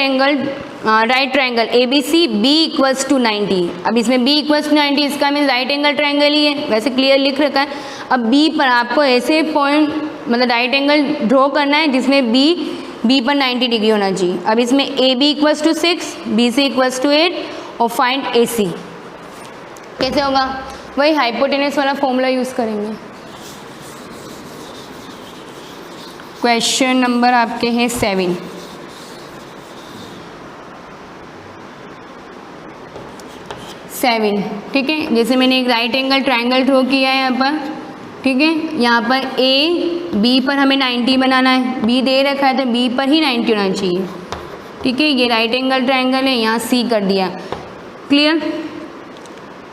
triangle ABC B equals to 90। अब इसमें B इक्वल्स टू 90 इसका मीन राइट एंगल ट्रायंगल ही है, वैसे क्लियर लिख रखा है। अब B पर आपको ऐसे पॉइंट मतलब राइट एंगल ड्रॉ करना है जिसमें B पर 90 डिग्री होना चाहिए। अब इसमें AB equals to 6, BC equals to 8 और फाइंड AC। कैसे होगा, वही हाइपोटेनस वाला फॉर्मूला यूज़ करेंगे। क्वेश्चन नंबर आपके हैं 7, ठीक है। जैसे मैंने एक राइट एंगल ट्रायंगल ड्रॉ किया है यहाँ पर, ठीक है। यहाँ पर B पर हमें 90 बनाना है, B दे रखा है तो B पर ही 90 होना चाहिए, ठीक है। ये राइट एंगल ट्रायंगल है, यहाँ C कर दिया, क्लियर।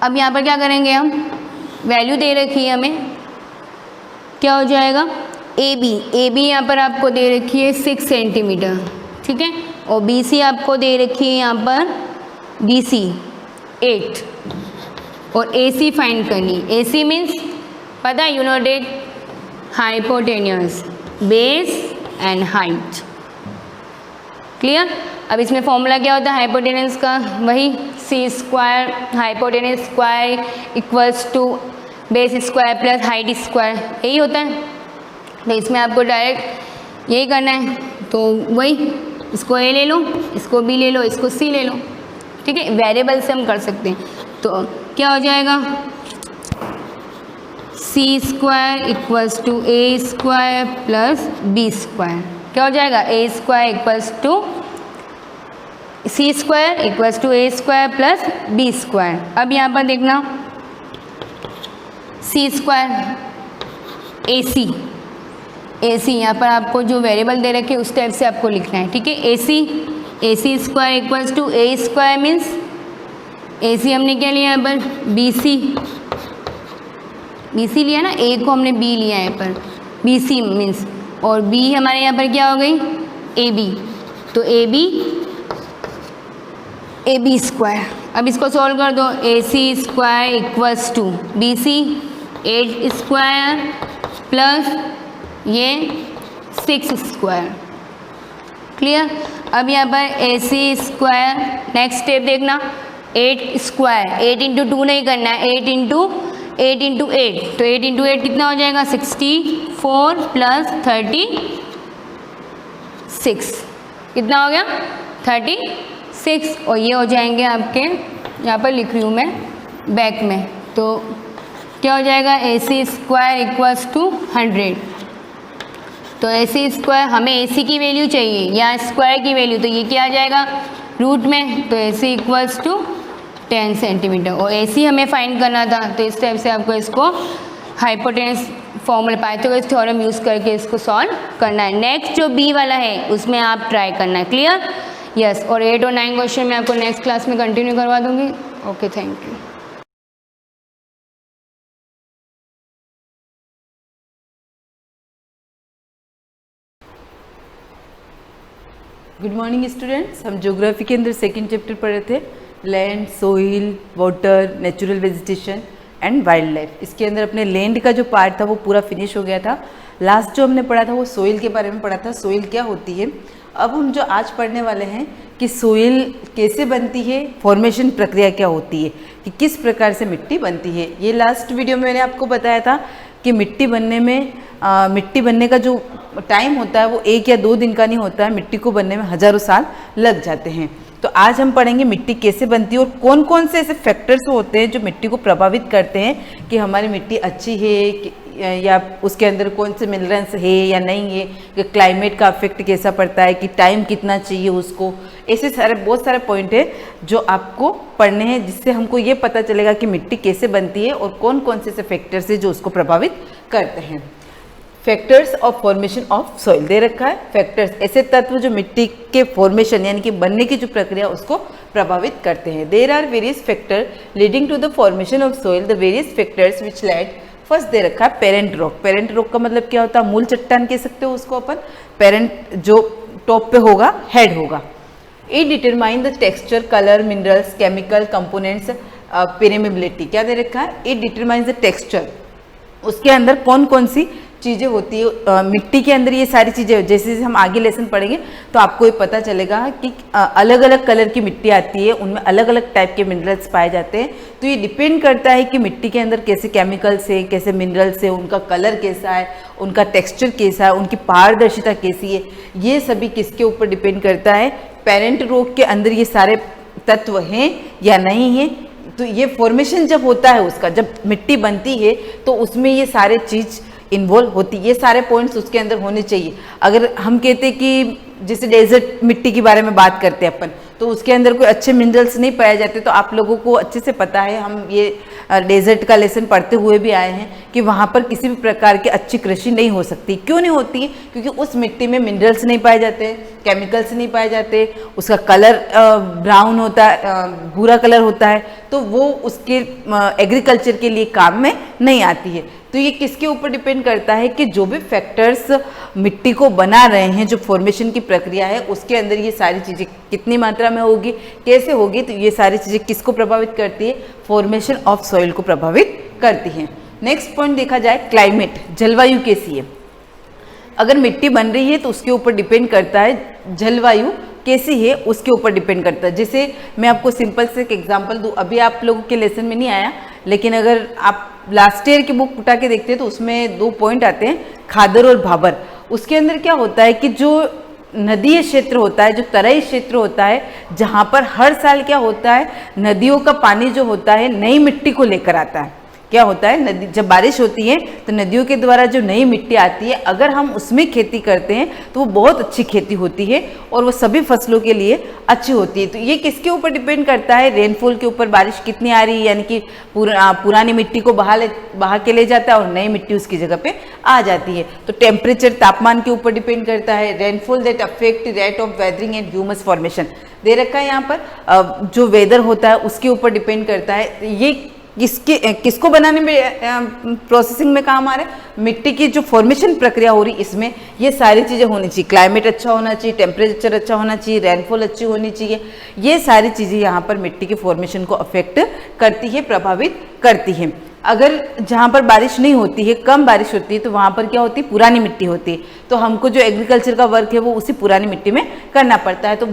अब यहाँ पर क्या करेंगे, हम वैल्यू दे रखी है हमें, क्या हो जाएगा AB यहाँ पर आपको दे रखी है 6 सेंटीमीटर, ठीक है। और BC आपको दे रखी है यहाँ पर BC 8 और AC फाइंड करनी। AC मीन्स पता है, you know that hypotenuse, base and height, clear. अब इसमें फॉर्मूला क्या होता है हाइपोटेनस का, वही C square hypotenuse square equals to base square plus height square, यही होता है। तो इसमें आपको डायरेक्ट यही करना है, तो वही इसको A ले लो, इसको B ले लो, इसको C ले लो, ठीक है। वेरिएबल से हम कर सकते हैं, तो क्या हो जाएगा C square equals to A square plus B square, क्या हो जाएगा A square equals to C square equals to A square plus B square. अब यहाँ पर देखना C स्क्वायर AC यहाँ पर आपको जो वेरिएबल दे रखे उस टाइप से आपको लिखना है, ठीक है। AC AC square equals to A square means AC हमने क्या लिया यहाँ पर BC लिया ना, A को हमने B लिया है पर BC मीन्स, और B हमारे यहाँ पर क्या हो गई AB, तो AB स्क्वायर। अब इसको सॉल्व कर दो, AC square equals to BC 8 square plus ये 6 स्क्वायर। क्लियर। अब यहाँ पर AC स्क्वायर, नेक्स्ट स्टेप देखना, 8 स्क्वायर, 8 इंटू 2 नहीं करना है, 8 इंटू 8, तो 8 इंटू 8 कितना हो जाएगा 64 प्लस 36, कितना हो गया 36, और ये हो जाएंगे आपके, यहाँ पर लिख रही हूँ मैं बैक में, तो क्या हो जाएगा AC स्क्वायर इक्वल्स टू 100। तो AC स्क्वायर, हमें AC की वैल्यू चाहिए या स्क्वायर की वैल्यू, तो ये क्या आ जाएगा रूट में, तो AC इक्वल्स टू 10 सेंटीमीटर, और AC हमें फाइंड करना था, तो इस टाइप से आपको इसको hypotenuse formula Pythagoras theorem use करके इसको सॉल्व करना है। नेक्स्ट जो B वाला है उसमें आप ट्राई करना है। Clear, yes. और 8 और 9 क्वेश्चन मैं आपको नेक्स्ट क्लास में कंटिन्यू करवा दूँगी। Okay, thank you. Good morning students. हम ज्योग्राफी के अंदर सेकंड चैप्टर पढ़ रहे थे, land, soil, water, natural vegetation and wild life. इसके अंदर अपने लैंड का जो पार्ट था वो पूरा फिनिश हो गया था। लास्ट जो हमने पढ़ा था वो सोइल के बारे में पढ़ा था, सोइल क्या होती है। अब हम जो आज पढ़ने वाले हैं कि सोइल कैसे बनती है, फॉर्मेशन प्रक्रिया क्या होती है, कि किस प्रकार से मिट्टी बनती है। ये लास्ट वीडियो में मैंने आपको बताया था कि मिट्टी बनने का जो टाइम होता है वो 1 या 2 दिन का नहीं होता है, मिट्टी को बनने में हज़ारों साल लग जाते हैं। तो आज हम पढ़ेंगे मिट्टी कैसे बनती है और कौन कौन से ऐसे फैक्टर्स होते हैं जो मिट्टी को प्रभावित करते हैं कि हमारी मिट्टी अच्छी है या उसके अंदर कौन से मिनरल्स है या नहीं है, कि क्लाइमेट का इफेक्ट कैसा पड़ता है, कि टाइम कितना चाहिए उसको। ऐसे सारे बहुत सारे पॉइंट है जो आपको पढ़ने हैं, जिससे हमको ये पता चलेगा कि मिट्टी कैसे बनती है और कौन कौन से ऐसे फैक्टर्स है जो उसको प्रभावित करते हैं। Factors of formation of soil दे रखा है। फैक्टर्स ऐसे तत्व जो मिट्टी के फॉर्मेशन यानी कि बनने की जो प्रक्रिया उसको प्रभावित करते हैं। There are various factor leading to the formation of soil. The various factors which led, first दे रखा है पेरेंट रॉक। पेरेंट रॉक का मतलब क्या होता है, मूल चट्टान कह सकते हो उसको अपन। पेरेंट जो टॉप पे होगा, हेड होगा। It determine the texture, colour, minerals, chemical components, permeability. क्या दे रखा है, इट डिटरमाइंस द टेक्सचर। उसके अंदर कौन कौन सी चीज़ें होती है मिट्टी के अंदर, ये सारी चीज़ें जैसे हम आगे लेसन पढ़ेंगे तो आपको ये पता चलेगा कि अलग अलग कलर की मिट्टी आती है, उनमें अलग अलग टाइप के मिनरल्स पाए जाते हैं। तो ये डिपेंड करता है कि मिट्टी के अंदर कैसे केमिकल्स है, कैसे मिनरल्स है, उनका कलर कैसा है, उनका टेक्सचर कैसा है, उनकी पारदर्शिता कैसी है, ये सभी किसके ऊपर डिपेंड करता है। पेरेंट रॉक के अंदर ये सारे तत्व हैं या नहीं है। तो ये फॉर्मेशन जब होता है उसका, जब मिट्टी बनती है तो उसमें ये सारे चीज़ इन्वॉल्व होती है, ये सारे पॉइंट्स उसके अंदर होने चाहिए। अगर हम कहते हैं कि जैसे डेजर्ट मिट्टी के बारे में बात करते हैं अपन, तो उसके अंदर कोई अच्छे मिनरल्स नहीं पाए जाते, तो आप लोगों को अच्छे से पता है, हम ये डेजर्ट का लेसन पढ़ते हुए भी आए हैं कि वहाँ पर किसी भी प्रकार की अच्छी कृषि नहीं हो सकती। क्यों नहीं होती? क्योंकि उस मिट्टी में मिनरल्स नहीं पाए जाते, केमिकल्स नहीं पाए जाते, उसका कलर ब्राउन होता है, भूरा कलर होता है, तो वो उसके एग्रीकल्चर के लिए काम में नहीं आती है। तो ये किसके ऊपर डिपेंड करता है कि जो भी फैक्टर्स मिट्टी को बना रहे हैं, जो फॉर्मेशन की प्रक्रिया है उसके अंदर ये सारी चीज़ें कितनी मात्रा में होगी, कैसे होगी, तो ये सारी चीज़ें किसको प्रभावित करती है, फॉर्मेशन ऑफ सॉइल को प्रभावित करती हैं। नेक्स्ट पॉइंट देखा जाए, क्लाइमेट, जलवायु कैसी है। अगर मिट्टी बन रही है तो उसके ऊपर डिपेंड करता है जलवायु कैसी है, उसके ऊपर डिपेंड करता है। जैसे मैं आपको सिंपल से एक एग्जांपल दूँ, अभी आप लोगों के लेसन में नहीं आया, लेकिन अगर आप लास्ट ईयर की बुक उठा के देखते हैं तो उसमें 2 पॉइंट आते हैं, खादर और भाबर। उसके अंदर क्या होता है कि जो नदीय क्षेत्र होता है, जो तराई क्षेत्र होता है, जहाँ पर हर साल क्या होता है, नदियों का पानी जो होता है नई मिट्टी को लेकर आता है। क्या होता है, नदी जब बारिश होती है तो नदियों के द्वारा जो नई मिट्टी आती है, अगर हम उसमें खेती करते हैं तो वो बहुत अच्छी खेती होती है और वो सभी फसलों के लिए अच्छी होती है। तो ये किसके ऊपर डिपेंड करता है, रेनफॉल के ऊपर, बारिश कितनी आ रही है, यानी कि पुरानी मिट्टी को बहा के ले जाता है और नई मिट्टी उसकी जगह पे आ जाती है। तो टेम्परेचर, तापमान के ऊपर डिपेंड करता है। Rainfall that affect rate of weathering and humus formation दे रखा है यहाँ पर, जो वेदर होता है उसके ऊपर डिपेंड करता है। ये किसको बनाने में, प्रोसेसिंग में काम आ रहा है, मिट्टी की जो फॉर्मेशन प्रक्रिया हो रही इसमें ये सारी चीज़ें होनी चाहिए। क्लाइमेट अच्छा होना चाहिए, टेम्परेचर अच्छा होना चाहिए, रेनफॉल अच्छी होनी चाहिए। ये सारी चीज़ें यहाँ पर मिट्टी की फॉर्मेशन को अफेक्ट करती है, प्रभावित करती है। अगर जहाँ पर बारिश नहीं होती है, कम बारिश होती है, तो वहाँ पर क्या होती है, पुरानी मिट्टी होती है। तो हमको जो एग्रीकल्चर का वर्क है वो उसी पुरानी मिट्टी में करना पड़ता है। तो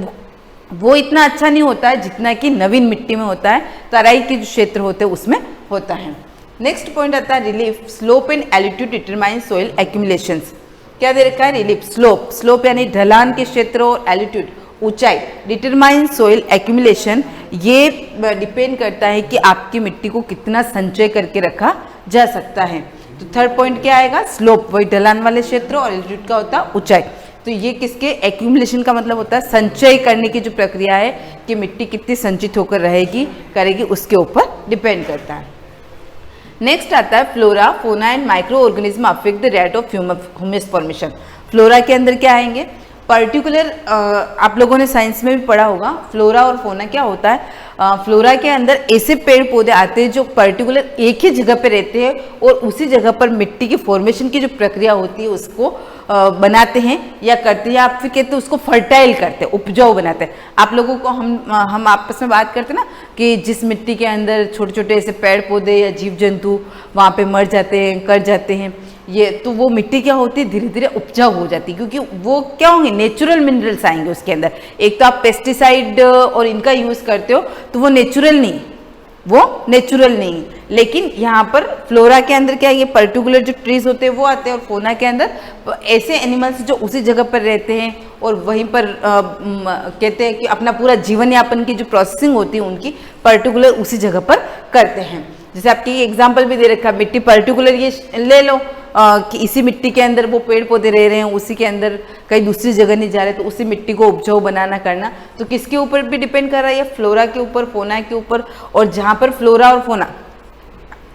वो इतना अच्छा नहीं होता है जितना कि नवीन मिट्टी में होता है, तराई के जो क्षेत्र होते हैं उसमें होता है। नेक्स्ट पॉइंट आता है relief, slope and altitude determine soil एक्यूमुलेशंस। क्या दे रखा है, रिलीफ, स्लोप यानी ढलान के क्षेत्र और एल्टीट्यूड ऊंचाई डिटरमाइन सोइल एक्यूमुलेशन, ये डिपेंड करता है कि आपकी मिट्टी को कितना संचय करके रखा जा सकता है। तो थर्ड पॉइंट क्या आएगा, स्लोप, वही ढलान वाले क्षेत्र, और एल्टीट्यूड का होता है ऊंचाई। तो ये किसके, एक्यूमुलेशन का मतलब होता है संचय करने की जो प्रक्रिया है कि मिट्टी कितनी संचित होकर करेगी उसके ऊपर डिपेंड करता है। नेक्स्ट आता है फ्लोरा, फोना and micro organism affect the rate of humus formation. Flora के अंदर क्या आएंगे, पर्टिकुलर, आप लोगों ने साइंस में भी पढ़ा होगा, फ्लोरा और फोना क्या होता है। फ्लोरा के अंदर ऐसे पेड़ पौधे आते हैं जो पर्टिकुलर एक ही जगह पे रहते हैं और उसी जगह पर मिट्टी की फॉर्मेशन की जो प्रक्रिया होती है उसको बनाते हैं या करते हैं, या आप फिर कहते हैं उसको फर्टाइल करते हैं, उपजाऊ बनाते हैं। आप लोगों को हम आपस में बात करते हैं ना कि जिस मिट्टी के अंदर छोटे छोटे ऐसे पेड़ पौधे या जीव जंतु वहाँ पे मर जाते हैं, कर जाते हैं, ये तो वो मिट्टी क्या होती है, धीरे धीरे उपजाऊ हो जाती है, क्योंकि वो क्या होंगे, नेचुरल मिनरल्स आएंगे उसके अंदर। एक तो आप पेस्टिसाइड और इनका यूज़ करते हो तो वो नेचुरल नहीं, लेकिन यहाँ पर फ्लोरा के अंदर क्या है, ये पर्टिकुलर जो ट्रीज होते हैं वो आते हैं, और फोना के अंदर ऐसे एनिमल्स जो उसी जगह पर रहते हैं और वहीं पर कहते हैं कि अपना पूरा जीवन यापन की जो प्रोसेसिंग होती है उनकी पर्टिकुलर उसी जगह पर करते हैं। जैसे आपकी एग्जाम्पल भी दे रखा है, मिट्टी पर्टिकुलर ये ले लो कि इसी मिट्टी के अंदर वो पेड़ पौधे रह रहे हैं, उसी के अंदर कहीं दूसरी जगह नहीं जा रहे, तो उसी मिट्टी को उपजाऊ बनाना करना, तो किसके ऊपर भी डिपेंड कर रहा है, फ्लोरा के ऊपर, फोना के ऊपर। और जहाँ पर फ्लोरा और फोना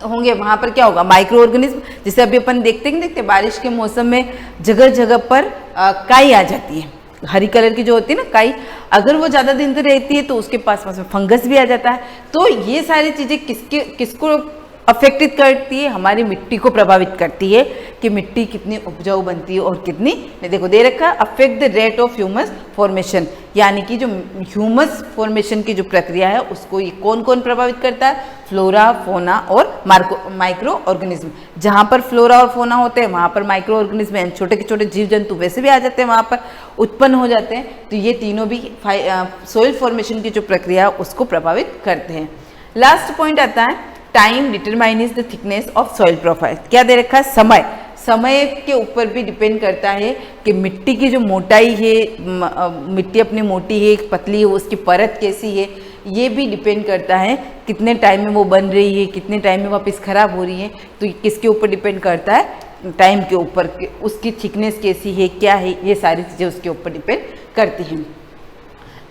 होंगे वहाँ पर क्या होगा, माइक्रो ऑर्गेनिज्म। जैसे अभी अपन देखते बारिश के मौसम में जगह जगह पर काई आ जाती है, हरी कलर की जो होती है ना काई, अगर वो ज़्यादा दिन तक रहती है तो उसके पास में फंगस भी आ जाता है। तो ये सारी चीज़ें किसको अफेक्टेड करती है, हमारी मिट्टी को प्रभावित करती है कि मिट्टी कितनी उपजाऊ बनती है और कितनी नहीं। देखो दे रखा है affect the rate of humus formation, यानी कि जो ह्यूमस फॉर्मेशन की जो प्रक्रिया है उसको ये कौन कौन प्रभावित करता है, फ्लोरा, फोना और माइक्रो ऑर्गेनिज्म। जहाँ पर फ्लोरा और फोना होते हैं वहाँ पर माइक्रो ऑर्गेनिज्म एंड छोटे के छोटे जीव जंतु वैसे भी आ जाते हैं, वहाँ पर उत्पन्न हो जाते हैं। तो ये तीनों भी सोइल फॉर्मेशन की जो प्रक्रिया है उसको प्रभावित करते हैं। लास्ट पॉइंट आता है time determines the thickness of soil profile. क्या दे रखा है, समय के ऊपर भी डिपेंड करता है कि मिट्टी की जो मोटाई है, मिट्टी अपनी मोटी है, पतली है, उसकी परत कैसी है, ये भी डिपेंड करता है कितने टाइम में वो बन रही है, कितने टाइम में वापस ख़राब हो रही है। तो किसके ऊपर डिपेंड करता है, टाइम के ऊपर, उसकी थिकनेस कैसी है, क्या है, ये सारी चीज़ें उसके ऊपर डिपेंड करती हैं।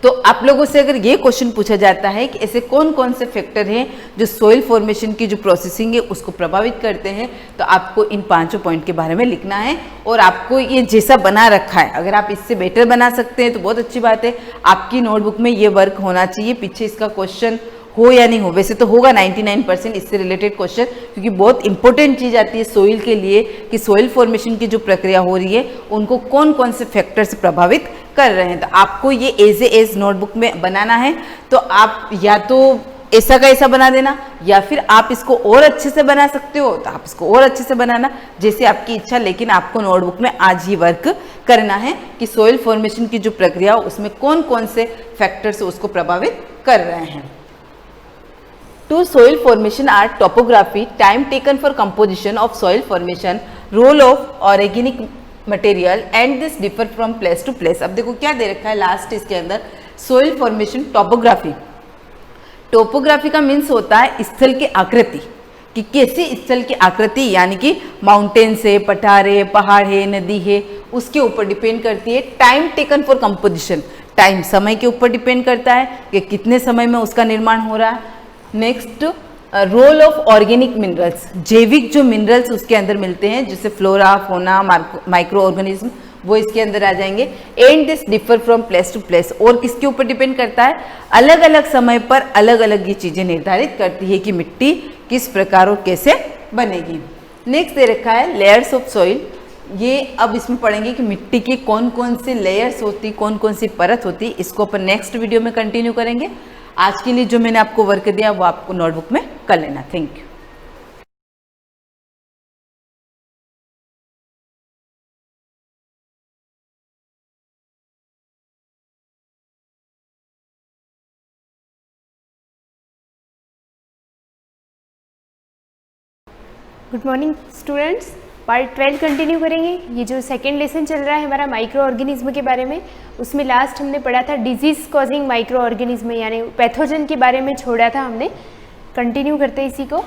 तो आप लोगों से अगर ये क्वेश्चन पूछा जाता है कि ऐसे कौन कौन से फैक्टर हैं जो सोइल फॉर्मेशन की जो प्रोसेसिंग है उसको प्रभावित करते हैं, तो आपको इन 5 पॉइंट के बारे में लिखना है। और आपको ये जैसा बना रखा है, अगर आप इससे बेटर बना सकते हैं तो बहुत अच्छी बात है। आपकी नोटबुक में ये वर्क होना चाहिए, पीछे इसका क्वेश्चन हो या नहीं हो, वैसे तो होगा 99% इससे रिलेटेड क्वेश्चन, क्योंकि बहुत इंपॉर्टेंट चीज़ आती है सोइल के लिए कि सोइल फॉर्मेशन की जो प्रक्रिया हो रही है उनको कौन कौन से फैक्टर से प्रभावित कर रहे हैं। तो आपको ये एज नोटबुक में बनाना है, तो आप या तो ऐसा का ऐसा बना देना, या फिर आप इसको और अच्छे से बना सकते हो तो आप इसको और अच्छे से बनाना, जैसे आपकी इच्छा। लेकिन आपको नोटबुक में आज ही वर्क करना है कि सोइल फॉर्मेशन की जो प्रक्रिया उसमें कौन कौन से फैक्टर्स उसको प्रभावित कर रहे हैं। To soil formation are topography, time taken for composition of soil formation, role of organic material and this differ from place to place। अब देखो क्या दे रखा है लास्ट इसके अंदर, सोइल फॉर्मेशन टोपोग्राफी। टोपोग्राफी का मीन्स होता है स्थल की आकृति, कि कैसे स्थल की आकृति यानी कि माउंटेन्स है, पठार है, पहाड़ है, नदी है, उसके ऊपर डिपेंड करती है। Time taken for composition, time समय के ऊपर डिपेंड करता है कि कितने समय में उसका निर्माण हो रहा है। Next, role of organic minerals, जैविक जो मिनरल्स उसके अंदर मिलते हैं जैसे फ्लोरा, फोना, माइक्रो ऑर्गेनिज्म, वो इसके अंदर आ जाएंगे। And this differ from place to place, और किसके ऊपर डिपेंड करता है, अलग अलग समय पर अलग अलग ये चीज़ें निर्धारित करती है कि मिट्टी किस प्रकार और कैसे बनेगी। नेक्स्ट दे रखा है लेयर्स ऑफ सॉइल। ये अब इसमें पढ़ेंगे कि मिट्टी की कौन कौन सी लेयर्स होती, कौन कौन सी परत होती, इसको अपन नेक्स्ट वीडियो में कंटिन्यू करेंगे। आज के लिए जो मैंने आपको वर्क दिया वो आपको नोटबुक में कर लेना। Thank you. Good morning students, part 12 continue करेंगे। ये जो सेकेंड लेसन चल रहा है हमारा माइक्रो ऑर्गेनिज्म के बारे में, उसमें लास्ट हमने पढ़ा था डिजीज़ कॉजिंग माइक्रो ऑर्गेनिज्म यानी पैथोजन के बारे में छोड़ा था हमने। कंटिन्यू करते इसी को।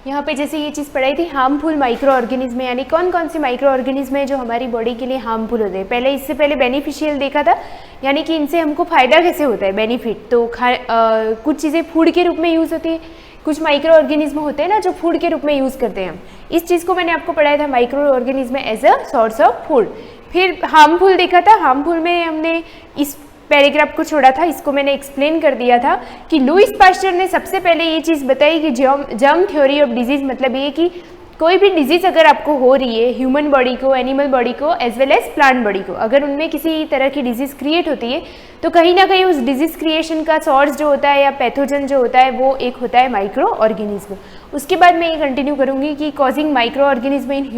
यहाँ पे जैसे ये चीज़ पढ़ाई थी हार्मफुल माइक्रो ऑर्गेनिज्म, यानी कौन कौन से माइक्रो ऑर्गेनिज्म है जो हमारी बॉडी के लिए हार्मफुल होते हैं। पहले इससे पहले बेनिफिशियल देखा था, यानी कि इनसे हमको फ़ायदा कैसे होता है, बेनिफिट। तो कुछ चीज़ें फूड के रूप में यूज़ होती है, कुछ माइक्रो ऑर्गेनिज्म होते हैं ना जो फूड के रूप में यूज़ करते हैं हम। इस चीज़ को मैंने आपको पढ़ाया था microorganism as a source of food. फिर हार्मफुल देखा था, हार्मफुल में हमने इस पैराग्राफ को छोड़ा था, इसको मैंने एक्सप्लेन कर दिया था कि लुईस पास्चर ने सबसे पहले ये चीज़ बताई कि जर्म थ्योरी ऑफ डिजीज़, मतलब ये कि कोई भी डिजीज़ अगर आपको हो रही है, ह्यूमन बॉडी को, एनिमल बॉडी को, as well as plant body को, अगर उनमें किसी तरह की डिजीज़ क्रिएट होती है तो कहीं ना कहीं उस डिजीज़ क्रिएशन का सोर्स जो होता है या पैथोजन जो होता है वो एक होता है माइक्रो ऑर्गेनिज्म। उसके बाद मैं ये कंटिन्यू करूँगी कि causing micro organism in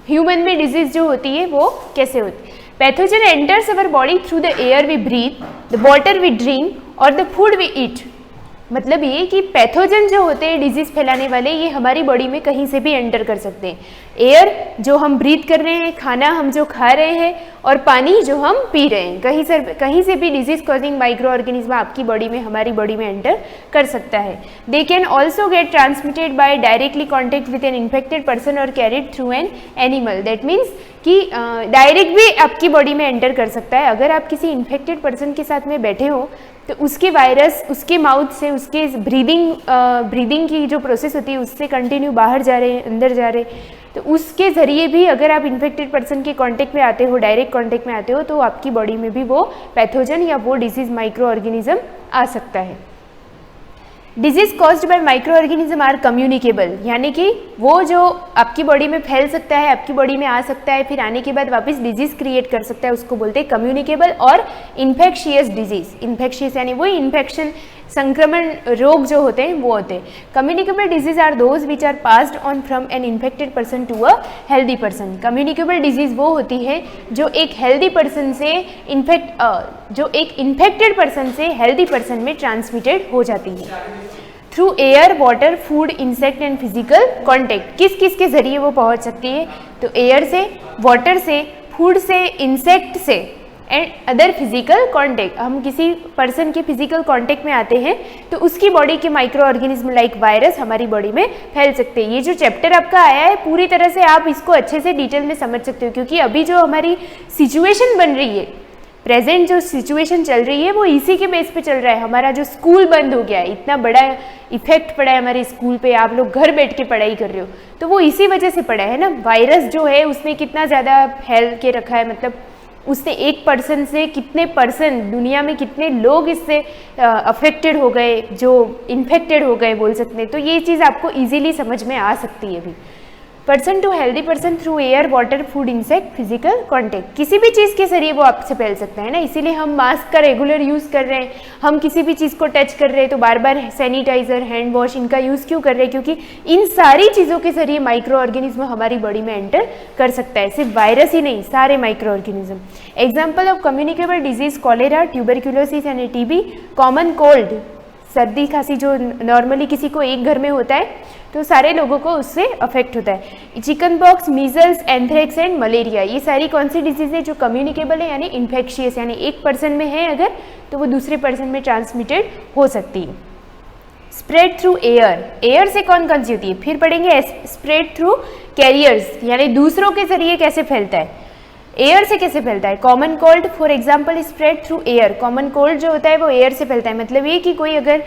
human में डिजीज़ जो होती है वो कैसे होती है। Pathogen enters our body through the air we breathe, the water we drink और द फूड वी ईट। मतलब ये कि पैथोजन जो होते हैं डिजीज़ फैलाने वाले, ये हमारी बॉडी में कहीं से भी एंटर कर सकते हैं। एयर जो हम ब्रीथ कर रहे हैं, खाना हम जो खा रहे हैं और पानी जो हम पी रहे हैं, कहीं से भी डिजीज़ कॉजिंग माइक्रो ऑर्गेनिज्म आपकी बॉडी में, हमारी बॉडी में एंटर कर सकता है। They can also get transmitted by directly contact with an infected person और carried through an animal. That means कि डायरेक्ट भी आपकी बॉडी में एंटर कर सकता है। अगर आप किसी पर्सन के साथ में बैठे हो तो उसके वायरस उसके माउथ से, उसके ब्रीदिंग की जो प्रोसेस होती है उससे कंटिन्यू बाहर जा रहे हैं, अंदर जा रहे हैं, तो उसके ज़रिए भी अगर आप इन्फेक्टेड पर्सन के कांटेक्ट में आते हो, डायरेक्ट कांटेक्ट में आते हो, तो आपकी बॉडी में भी वो पैथोजन या वो डिजीज़ माइक्रो ऑर्गेनिज्म आ सकता है। Diseases caused by microorganism are communicable, यानी कि वो जो आपकी बॉडी में फैल सकता है, आपकी बॉडी में आ सकता है, फिर आने के बाद वापस डिजीज़ क्रिएट कर सकता है, उसको बोलते हैं कम्युनिकेबल और इन्फेक्शियस डिजीज़। इन्फेक्शियस यानी वही इन्फेक्शन, संक्रमण रोग जो होते हैं वो होते हैं। Communicable disease are those which are passed on from an infected person to a healthy person. Communicable disease वो होती है जो एक हेल्दी पर्सन से जो एक इन्फेक्टेड पर्सन से हेल्दी पर्सन में ट्रांसमिटेड हो जाती है through air, water, food, insect and physical contact. किस किस के जरिए वो पहुंच सकती है? तो एयर से, वाटर से, फूड से, इंसेक्ट से एंड अदर फिजिकल कॉन्टेक्ट। हम किसी पर्सन के फिजिकल कॉन्टेक्ट में आते हैं तो उसकी बॉडी के माइक्रो ऑर्गेनिज्म लाइक वायरस हमारी बॉडी में फैल सकते हैं। ये जो चैप्टर आपका आया है पूरी तरह से आप इसको अच्छे से डिटेल में समझ सकते हो, क्योंकि अभी जो हमारी सिचुएशन बन रही है, प्रेजेंट जो सिचुएशन चल रही है वो इसी के बेस पे चल रहा है। हमारा जो स्कूल बंद हो गया है, इतना बड़ा इफेक्ट पड़ा है हमारे स्कूल पे, आप लोग घर बैठ के पढ़ाई कर रहे हो, तो वो इसी वजह से पड़ा है ना। वायरस जो है उसने कितना ज़्यादा फैल के रखा है, मतलब उसने एक पर्सन से कितने पर्सन, दुनिया में कितने लोग इससे अफेक्टेड हो गए, जो इन्फेक्टेड हो गए बोल सकते हैं। तो ये चीज़ आपको इजीली समझ में आ सकती है अभी। Person to healthy person through air, water, food, insect, physical contact. किसी भी चीज़ के जरिए वो आपसे फैल सकता है ना, इसीलिए हम मास्क का रेगुलर यूज़ कर रहे हैं। हम किसी भी चीज़ को टच कर रहे हैं तो बार बार सैनिटाइजर, हैंड वॉश इनका यूज़ क्यों कर रहे हैं? क्योंकि इन सारी चीज़ों के जरिए माइक्रो ऑर्गेनिज्म हमारी बॉडी में एंटर कर सकता है, सिर्फ वायरस ही नहीं, सारे micro organism. Example of communicable disease cholera, tuberculosis end TB, common cold, सर्दी खांसी जो नॉर्मली किसी को एक घर में होता है तो सारे लोगों को उससे अफेक्ट होता है। Chicken pox, measles, anthrax and malaria, ये सारी कौन सी डिजीज़ है जो कम्युनिकेबल है, यानी इन्फेक्शियस, यानी एक पर्सन में है अगर तो वो दूसरे पर्सन में ट्रांसमिटेड हो सकती है। स्प्रेड थ्रू एयर, एयर से कौन कौन सी होती है, फिर पढ़ेंगे स्प्रेड थ्रू कैरियर्स, यानी दूसरों के जरिए कैसे फैलता है, एयर से कैसे फैलता है। Common cold for example spread through air, common cold जो होता है वो एयर से फैलता है, मतलब ये कि कोई अगर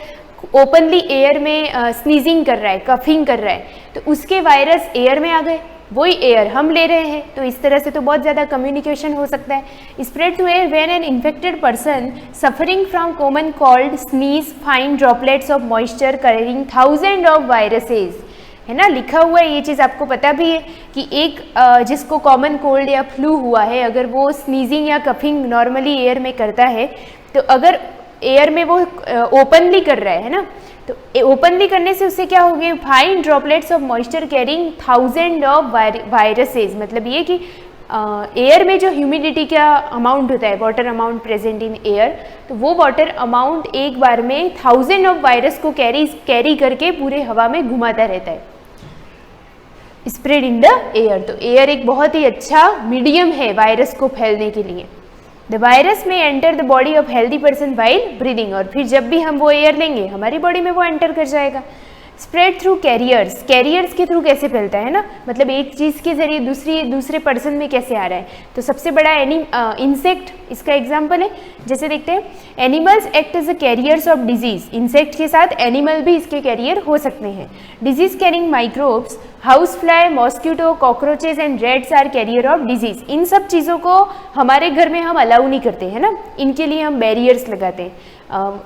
ओपनली एयर में स्नीजिंग कर रहा है, कफिंग कर रहा है, तो उसके वायरस एयर में आ गए, वही एयर हम ले रहे हैं, तो इस तरह से तो बहुत ज़्यादा कम्युनिकेशन हो सकता है। Spread to air when an infected person suffering from common cold sneeze find droplets of moisture carrying thousand of viruses, है ना, लिखा हुआ है, ये चीज़ आपको पता भी है कि एक जिसको कॉमन कोल्ड या फ्लू हुआ है, अगर वो स्नीजिंग या कफिंग नॉर्मली एयर में करता है, तो अगर एयर में वो ओपनली कर रहा है ना, तो ओपनली करने से उससे क्या हो गया, fine droplets of moisture carrying thousand of viruses, मतलब ये कि एयर में जो ह्यूमिडिटी का अमाउंट होता है, water amount present in air, तो वो वाटर अमाउंट एक बार में थाउजेंड ऑफ वायरस को कैरी करके पूरे हवा में घुमाता रहता है, स्प्रेड इन द एयर। तो एयर एक बहुत ही अच्छा मीडियम है वायरस को फैलने के लिए। द वायरस में enter the body of healthy person while breathing, और फिर जब भी हम वो एयर लेंगे हमारी बॉडी में वो एंटर कर जाएगा। स्प्रेड थ्रू कैरियर्स, कैरियर्स के थ्रू कैसे फैलता है ना, मतलब एक चीज़ के जरिए दूसरे पर्सन में कैसे आ रहा है। तो सबसे बड़ा इंसेक्ट इसका एग्जाम्पल है, जैसे देखते हैं animals act as a carriers of disease, insect के साथ एनिमल भी इसके कैरियर हो सकते हैं। Disease carrying microbes, house fly, mosquito, cockroaches and rats are carrier of disease. इन सब चीज़ों को हमारे घर में हम अलाउ नहीं करते हैं ना, इनके लिए हम बैरियर्स लगाते हैं,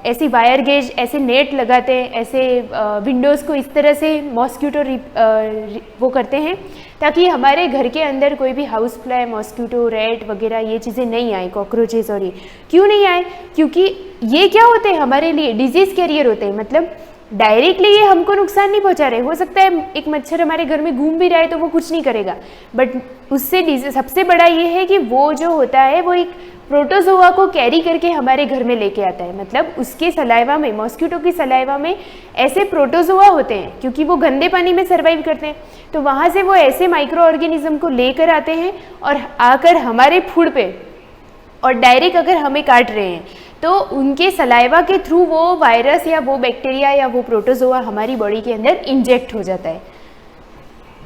ऐसी वायर गेज, ऐसे नेट लगाते हैं, ऐसे विंडोज़ को इस तरह से मॉस्किटो वो करते हैं ताकि हमारे घर के अंदर कोई भी हाउस फ्लाई, मॉस्किटो, रैट वगैरह ये चीज़ें नहीं आए, कॉकरोचेस। और ये क्यों नहीं आए, क्योंकि ये क्या होते हैं हमारे लिए डिजीज़ कैरियर होते हैं, मतलब डायरेक्टली ये हमको नुकसान नहीं पहुंचा रहे। हो सकता है एक मच्छर हमारे घर में घूम भी रहा है तो वो कुछ नहीं करेगा, बट उससे सबसे बड़ा ये है कि वो जो होता है वो एक प्रोटोजोआ को कैरी करके हमारे घर में लेके आता है, मतलब उसके सलाइवा में, मॉस्किटो की सलाइवा में ऐसे प्रोटोजोआ होते हैं, क्योंकि वो गंदे पानी में सर्वाइव करते हैं, तो वहाँ से वो ऐसे माइक्रो ऑर्गेनिज्म को लेकर आते हैं और आकर हमारे फूड पे, और डायरेक्ट अगर हमें काट रहे हैं तो उनके सलाइवा के थ्रू वो वायरस या वो बैक्टीरिया या वो प्रोटोजोआ हमारी बॉडी के अंदर इंजेक्ट हो जाता है।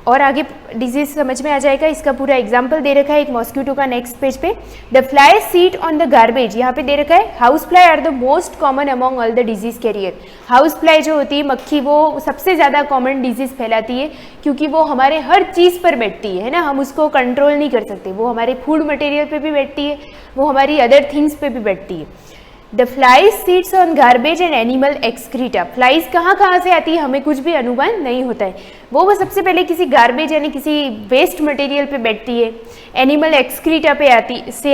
और आगे डिजीज समझ में आ जाएगा, इसका पूरा एग्जाम्पल दे रखा है एक मॉस्किटो का नेक्स्ट पेज पे। The fly sit on the garbage, यहाँ पे दे रखा है house fly are the most common among all the disease carrier. House fly जो होती है मक्खी, वो सबसे ज़्यादा कॉमन डिजीज फैलाती है, क्योंकि वो हमारे हर चीज़ पर बैठती है ना, हम उसको कंट्रोल नहीं कर सकते, वो हमारे फूड मटेरियल पे भी बैठती है, वो हमारी अदर थिंग्स पे भी बैठती है। The flies seeds on garbage and animal excreta, flies कहाँ से आती है हमें कुछ भी अनुमान नहीं होता है, वो सबसे पहले किसी गार्बेज यानी किसी वेस्ट मटेरियल पे बैठती है, एनिमल एक्सक्रीटा पे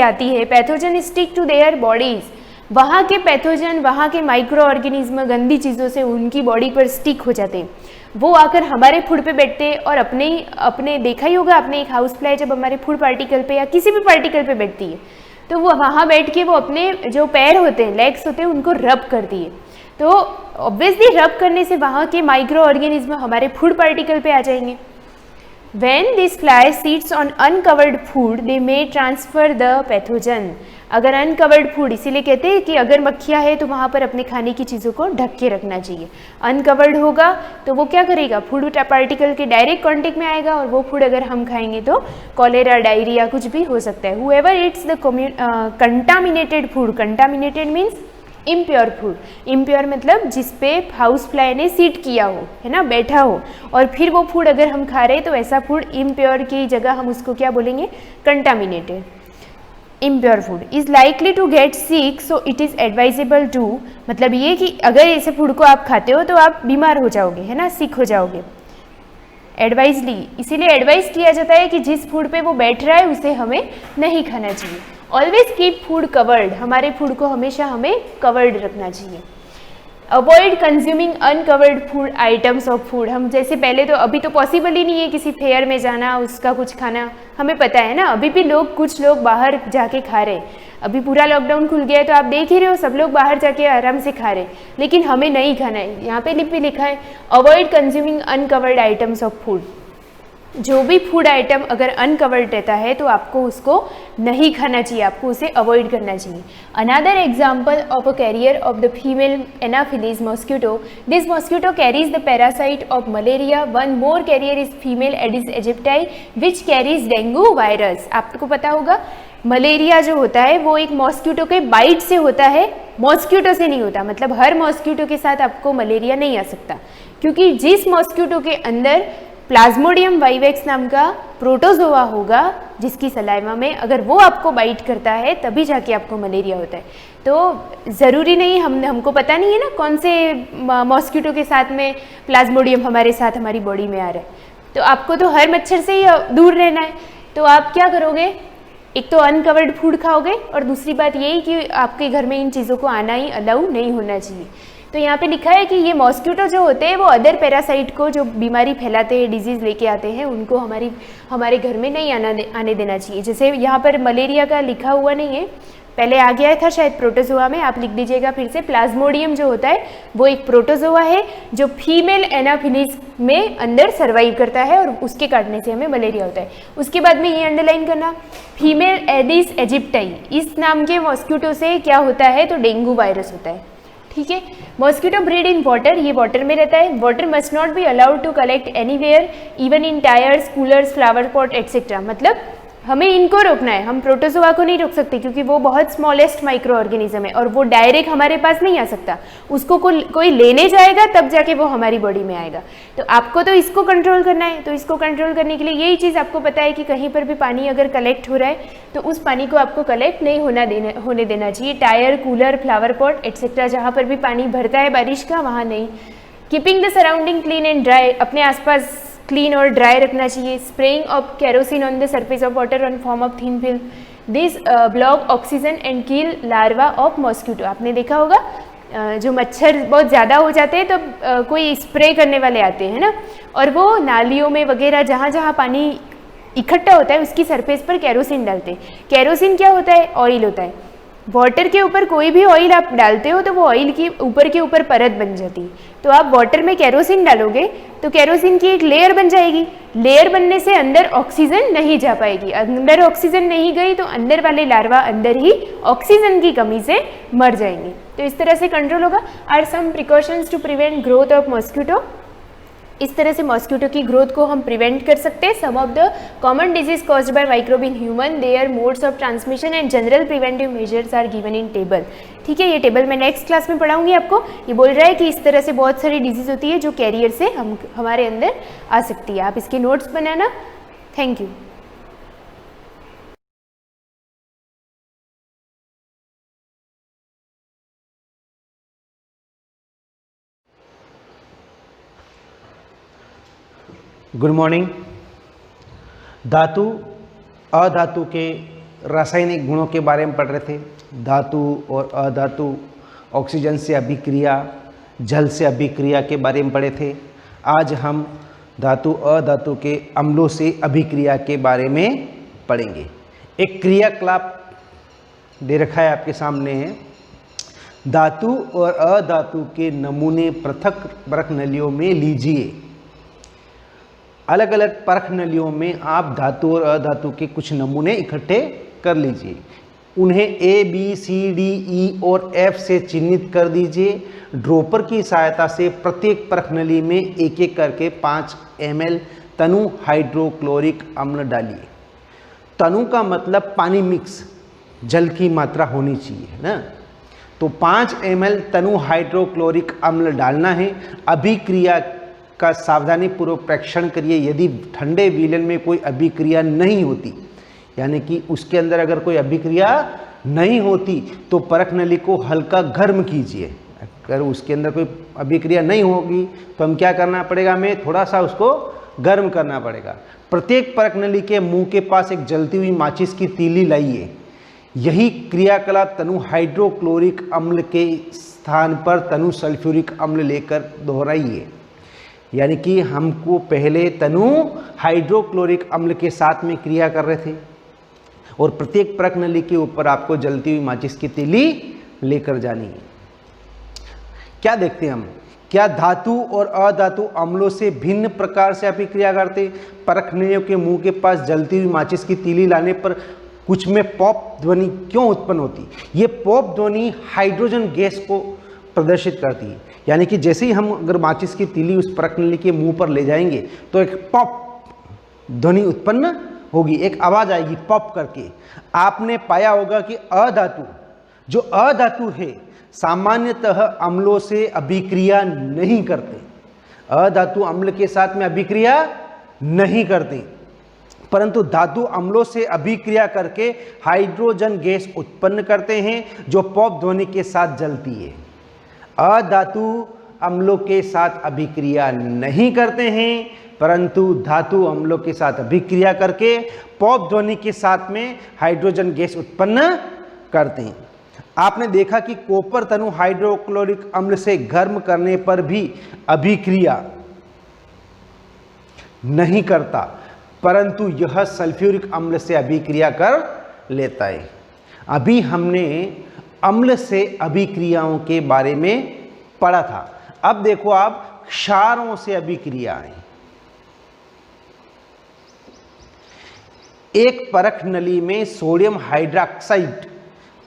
आती है। Pathogen stick to their bodies, वहाँ के पैथोजन, वहाँ के माइक्रो ऑर्गेनिज्म गंदी चीज़ों से उनकी बॉडी पर स्टिक हो जाते हैं, वो आकर हमारे फूड पे बैठते हैं और अपने देखा ही होगा आपने, एक हाउस फ्लाई जब हमारे फूड पार्टिकल पे या किसी भी पार्टिकल पे बैठती है तो वो वहाँ बैठ के वो अपने जो पैर होते हैं, लेग्स होते हैं, उनको रब करती है, तो ऑब्वियसली रब करने से वहाँ के माइक्रो ऑर्गेनिज्म हमारे फूड पार्टिकल पे आ जाएंगे। When this fly sits on uncovered food, they may transfer the pathogen. अगर अनकवर्ड फूड, इसीलिए कहते हैं कि अगर मक्खियाँ है तो वहाँ पर अपने खाने की चीज़ों को ढक के रखना चाहिए। अनकवर्ड होगा तो वो क्या करेगा, फूड पार्टिकल के डायरेक्ट कांटेक्ट में आएगा और वो फूड अगर हम खाएंगे तो कॉलेरा, डायरिया कुछ भी हो सकता है। Whoever eats the contaminated food, contaminated means impure food, impure मतलब जिस पे हाउस फ्लाई ने सीट किया हो, है ना, बैठा हो, और फिर वो फूड अगर हम खा रहे हैं तो ऐसा फूड इम्प्योर की जगह हम उसको क्या बोलेंगे, contaminated. Impure food is likely to get sick, so it is advisable to, मतलब ये कि अगर ऐसे फूड को आप खाते हो तो आप बीमार हो जाओगे, है ना, सिक हो जाओगे। एडवाइजली, इसीलिए एडवाइस किया जाता है कि जिस फूड पे वो बैठ रहा है उसे हमें नहीं खाना चाहिए। ऑलवेज कीप फूड कवर्ड, हमारे फूड को हमेशा हमें कवर्ड रखना चाहिए। Avoid consuming uncovered food items of food, हम जैसे पहले तो अभी तो पॉसिबल ही नहीं है किसी फेयर में जाना, उसका कुछ खाना, हमें पता है ना, अभी भी कुछ लोग बाहर जाके खा रहे हैं, अभी पूरा लॉकडाउन खुल गया है तो आप देख ही रहे हो सब लोग बाहर जाके आराम से खा रहे हैं, लेकिन हमें नहीं खाना है। यहाँ पे भी लिखा है avoid consuming uncovered items of food, जो भी फूड आइटम अगर अनकवर्ड रहता है तो आपको उसको नहीं खाना चाहिए, आपको उसे अवॉइड करना चाहिए। Another example of a carrier of the female anopheles mosquito, this mosquito carries the parasite of malaria, one more carrier is female aedes aegypti which carries dengue virus. आपको पता होगा मलेरिया जो होता है वो एक मॉस्किटो के बाइट से होता है, मॉस्किटो से नहीं होता। मतलब हर मॉस्किटो के साथ आपको मलेरिया नहीं आ सकता, क्योंकि जिस मॉस्किटो के अंदर प्लाज्मोडियम वाइवेक्स नाम का प्रोटोजोआ होगा, जिसकी सलाइवा में अगर वो आपको बाइट करता है तभी जाके आपको मलेरिया होता है। तो ज़रूरी नहीं, हमको पता नहीं है ना कौन से मॉस्किटो के साथ में प्लाज्मोडियम हमारे साथ हमारी बॉडी में आ रहा है। तो आपको तो हर मच्छर से ही दूर रहना है। तो आप क्या करोगे, एक तो अनकवर्ड फूड खाओगे और दूसरी बात यही कि आपके घर में इन चीज़ों को आना ही अलाउ नहीं होना चाहिए। तो यहाँ पे लिखा है कि ये मॉस्किटो जो होते हैं वो अदर पैरासाइट को जो बीमारी फैलाते हैं, डिजीज़ लेके आते हैं, उनको हमारे घर में नहीं आने देना चाहिए। जैसे यहाँ पर मलेरिया का लिखा हुआ नहीं है, पहले आ गया था शायद प्रोटोजोआ में, आप लिख दीजिएगा फिर से। प्लाज्मोडियम जो होता है वो एक प्रोटोजोआ है जो फीमेल एनाफिलीज में अंदर सर्वाइव करता है और उसके काटने से हमें मलेरिया होता है। उसके बाद में ये अंडरलाइन करना, फीमेल एडिस एजिप्टाई, इस नाम के मॉस्किटो से क्या होता है तो डेंगू वायरस होता है। ठीक है, मॉस्किटो ब्रीड इन वाटर, ये वाटर में रहता है। Water must not be allowed to collect anywhere even in tyres, coolers, flower pot etcetera. मतलब हमें इनको रोकना है, हम प्रोटोजोआ को नहीं रोक सकते क्योंकि वो बहुत स्मॉलेस्ट माइक्रो ऑर्गेनिज्म है और वो डायरेक्ट हमारे पास नहीं आ सकता, उसको कोई लेने जाएगा तब जाके वो हमारी बॉडी में आएगा। तो आपको तो इसको कंट्रोल करना है। तो इसको कंट्रोल करने के लिए यही चीज़ आपको पता है कि कहीं पर भी पानी अगर कलेक्ट हो रहा है तो उस पानी को आपको कलेक्ट नहीं होने देना चाहिए। Tyre, cooler, flower pot etcetera, जहाँ पर भी पानी भरता है बारिश का वहाँ नहीं। Keeping the surrounding clean and dry, अपने आसपास क्लीन और ड्राई रखना चाहिए। Spraying of kerosene on the surface of water on form of thin film, this block oxygen and kill larva of mosquito. आपने देखा होगा जो मच्छर बहुत ज़्यादा हो जाते हैं तो कोई स्प्रे करने वाले आते हैं ना, और वो नालियों में वगैरह जहाँ जहाँ पानी इकट्ठा होता है उसकी सरफेस पर केरोसिन डालते हैं। केरोसिन क्या होता है, ऑयल होता है। वाटर के ऊपर कोई भी ऑयल आप डालते हो तो वो ऑयल की ऊपर के ऊपर परत बन जाती है। तो आप वाटर में केरोसिन डालोगे तो केरोसिन की एक लेयर बन जाएगी। लेयर बनने से अंदर ऑक्सीजन नहीं जा पाएगी, अंदर ऑक्सीजन नहीं गई तो अंदर वाले लार्वा अंदर ही ऑक्सीजन की कमी से मर जाएंगे। तो इस तरह से कंट्रोल होगा। Are some precautions to prevent growth of mosquito, इस तरह से मॉस्किटो की ग्रोथ को हम प्रिवेंट कर सकते हैं। Some of the common disease caused by microbe in human, their modes of transmission and general preventive measures are given in table. ठीक है, ये टेबल मैं नेक्स्ट क्लास में पढ़ाऊंगी आपको। ये बोल रहा है कि इस तरह से बहुत सारी डिजीज होती है जो कैरियर से हमारे अंदर आ सकती है। आप इसके notes banana. Thank you. Good morning. धातु अधातु के रासायनिक गुणों के बारे में पढ़ रहे थे। धातु और अधातु, ऑक्सीजन से अभिक्रिया, जल से अभिक्रिया के बारे में पढ़े थे। आज हम धातु अधातु के अम्लों से अभिक्रिया के बारे में पढ़ेंगे। एक क्रियाकलाप दे रखा है आपके सामने है। धातु और अधातु के नमूने पृथक परख नलियों में लीजिए। अलग अलग परख नलियों में आप धातु और अधातु के कुछ नमूने इकट्ठे कर लीजिए। उन्हें A, B, C, D, E और F से चिन्हित कर दीजिए। ड्रॉपर की सहायता से प्रत्येक परख नली में एक एक करके 5 ml तनु हाइड्रोक्लोरिक अम्ल डालिए। तनु का मतलब पानी मिक्स, जल की मात्रा होनी चाहिए ना। तो 5 ml तनु हाइड्रोक्लोरिक अम्ल डालना है। अभिक्रिया का सावधानी पूर्वक परीक्षण करिए। यदि ठंडे विलयन में कोई अभिक्रिया नहीं होती, यानी कि उसके अंदर अगर कोई अभिक्रिया नहीं होती तो परख नली को हल्का गर्म कीजिए। अगर उसके अंदर कोई अभिक्रिया नहीं होगी तो हम क्या करना पड़ेगा, हमें थोड़ा सा उसको गर्म करना पड़ेगा। प्रत्येक परख नली के मुंह के पास एक जलती हुई माचिस की तीली लाइए। यही क्रियाकलाप तनु हाइड्रोक्लोरिक अम्ल के स्थान पर तनु सल्फ्यूरिक अम्ल लेकर दोहराइए। यानी कि हमको पहले तनु हाइड्रोक्लोरिक अम्ल के साथ में क्रिया कर रहे थे और प्रत्येक परख नली के ऊपर आपको जलती हुई माचिस की तीली लेकर जानी है। क्या देखते हैं हम क्या धातु और अधातु अम्लों से भिन्न प्रकार से अभिक्रिया करते? परखनियों के मुंह के पास जलती हुई माचिस की तीली लाने पर कुछ में पॉप ध्वनि क्यों उत्पन्न होती? ये पॉप ध्वनि हाइड्रोजन गैस को प्रदर्शित करती है। यानी कि जैसे ही हम अगर माचिस की तीली उस परखनली के मुंह पर ले जाएंगे तो एक पॉप ध्वनि उत्पन्न होगी, एक आवाज आएगी पॉप करके। आपने पाया होगा कि अधातु, जो अधातु है, सामान्यतः अम्लों से अभिक्रिया नहीं करते। अधातु अम्ल के साथ में अभिक्रिया नहीं करते, परंतु धातु अम्लों से अभिक्रिया करके हाइड्रोजन गैस उत्पन्न करते हैं जो पॉप ध्वनि के साथ जलती है। अधातु अम्लों के साथ अभिक्रिया नहीं करते हैं, परंतु धातु अम्लों के साथ अभिक्रिया करके पॉप ध्वनि के साथ में हाइड्रोजन गैस उत्पन्न करते हैं। आपने देखा कि कॉपर तनु हाइड्रोक्लोरिक अम्ल से गर्म करने पर भी अभिक्रिया नहीं करता, परंतु यह सल्फ्यूरिक अम्ल से अभिक्रिया कर लेता है। अभी हमने अम्ल से अभिक्रियाओं के बारे में पढ़ा था। अब देखो आप क्षारों से अभिक्रियाएं। एक परख नली में सोडियम हाइड्रोक्साइड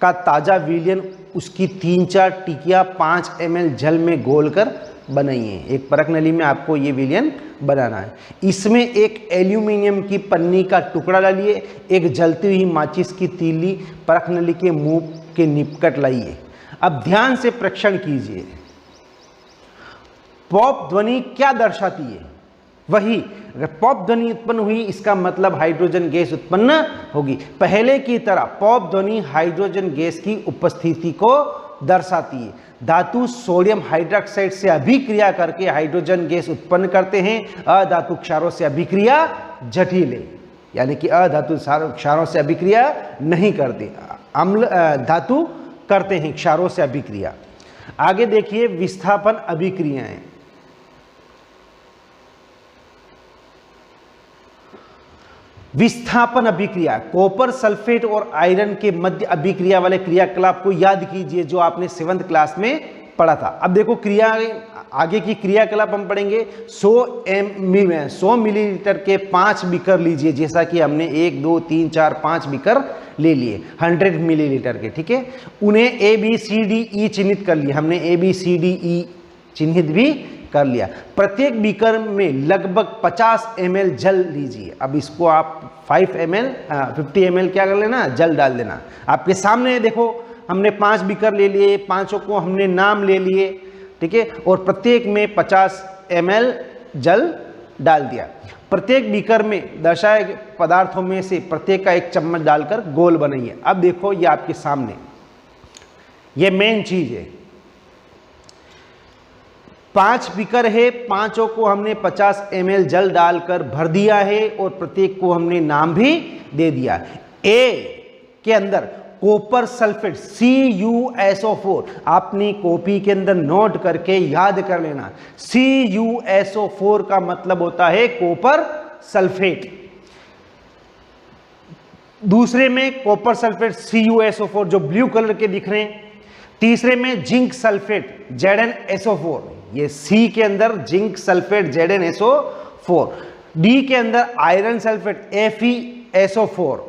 का ताजा विलयन उसकी 3-4 टिकिया 5 ml जल में घोलकर बनाइए। एक परख नली में आपको ये विलयन बनाना है। इसमें एक एल्यूमिनियम की पन्नी का टुकड़ा डालिए, एक जलती हुई माचिस की तीली परख नली के मुंह के निकट लाइए। अब ध्यान से परीक्षण कीजिए। पॉप ध्वनि क्या दर्शाती है? वही, अगर पॉप ध्वनि उत्पन्न हुई इसका मतलब हाइड्रोजन गैस उत्पन्न होगी। पहले की तरह पॉप ध्वनि हाइड्रोजन गैस की उपस्थिति को दर्शाती है। धातु सोडियम हाइड्रोक्साइड से अभिक्रिया करके हाइड्रोजन गैस उत्पन्न करते हैं। अधातु क्षारों से अभिक्रिया जटिल है, यानी कि अधातु क्षारों से अभिक्रिया नहीं करते, अम्ल धातु करते हैं क्षारों से अभिक्रिया। आगे देखिए विस्थापन अभिक्रियाएं। विस्थापन अभिक्रिया, कॉपर सल्फेट और आयरन के मध्य अभिक्रिया वाले क्रियाकलाप को याद कीजिए जो आपने 7th क्लास में पढ़ा था। अब देखो क्रिया, आगे की क्रियाकलाप हम पढ़ेंगे। 100 मिलीलीटर के 5 बीकर लीजिए, जैसा कि हमने 1 2 3 4 5 बीकर ले लिए 100 मिलीलीटर के, ठीक है। उन्हें ABCDE चिन्हित कर लिए, हमने ABCDE चिन्हित भी कर लिया। प्रत्येक बीकर में लगभग 50 ml जल लीजिए। अब इसको आप 50 ml क्या कर लेना, जल डाल देना। आपके सामने देखो हमने 5 बीकर ले लिए, पांचों को हमने नाम ले लिए, ठीक है, और प्रत्येक में 50 ml जल डाल दिया। प्रत्येक बीकर में दर्शाए गए पदार्थों में से प्रत्येक का 1 चम्मच डालकर गोल बनाइए। अब देखो ये आपके सामने, ये मेन चीज है। 5 बीकर है, पांचों को हमने 50 ml जल डालकर भर दिया है और प्रत्येक को हमने नाम भी दे दिया। ए के अंदर कॉपर सल्फेट CuSO4, आपने कॉपी के अंदर नोट करके याद कर लेना। CuSO4 का मतलब होता है कॉपर सल्फेट। दूसरे में कॉपर सल्फेट CuSO4 जो ब्लू कलर के दिख रहे हैं। तीसरे में जिंक सल्फेट ZnSO4, ये सी के अंदर जिंक सल्फेट ZnSO4। डी के अंदर आयरन सल्फेट FeSO4।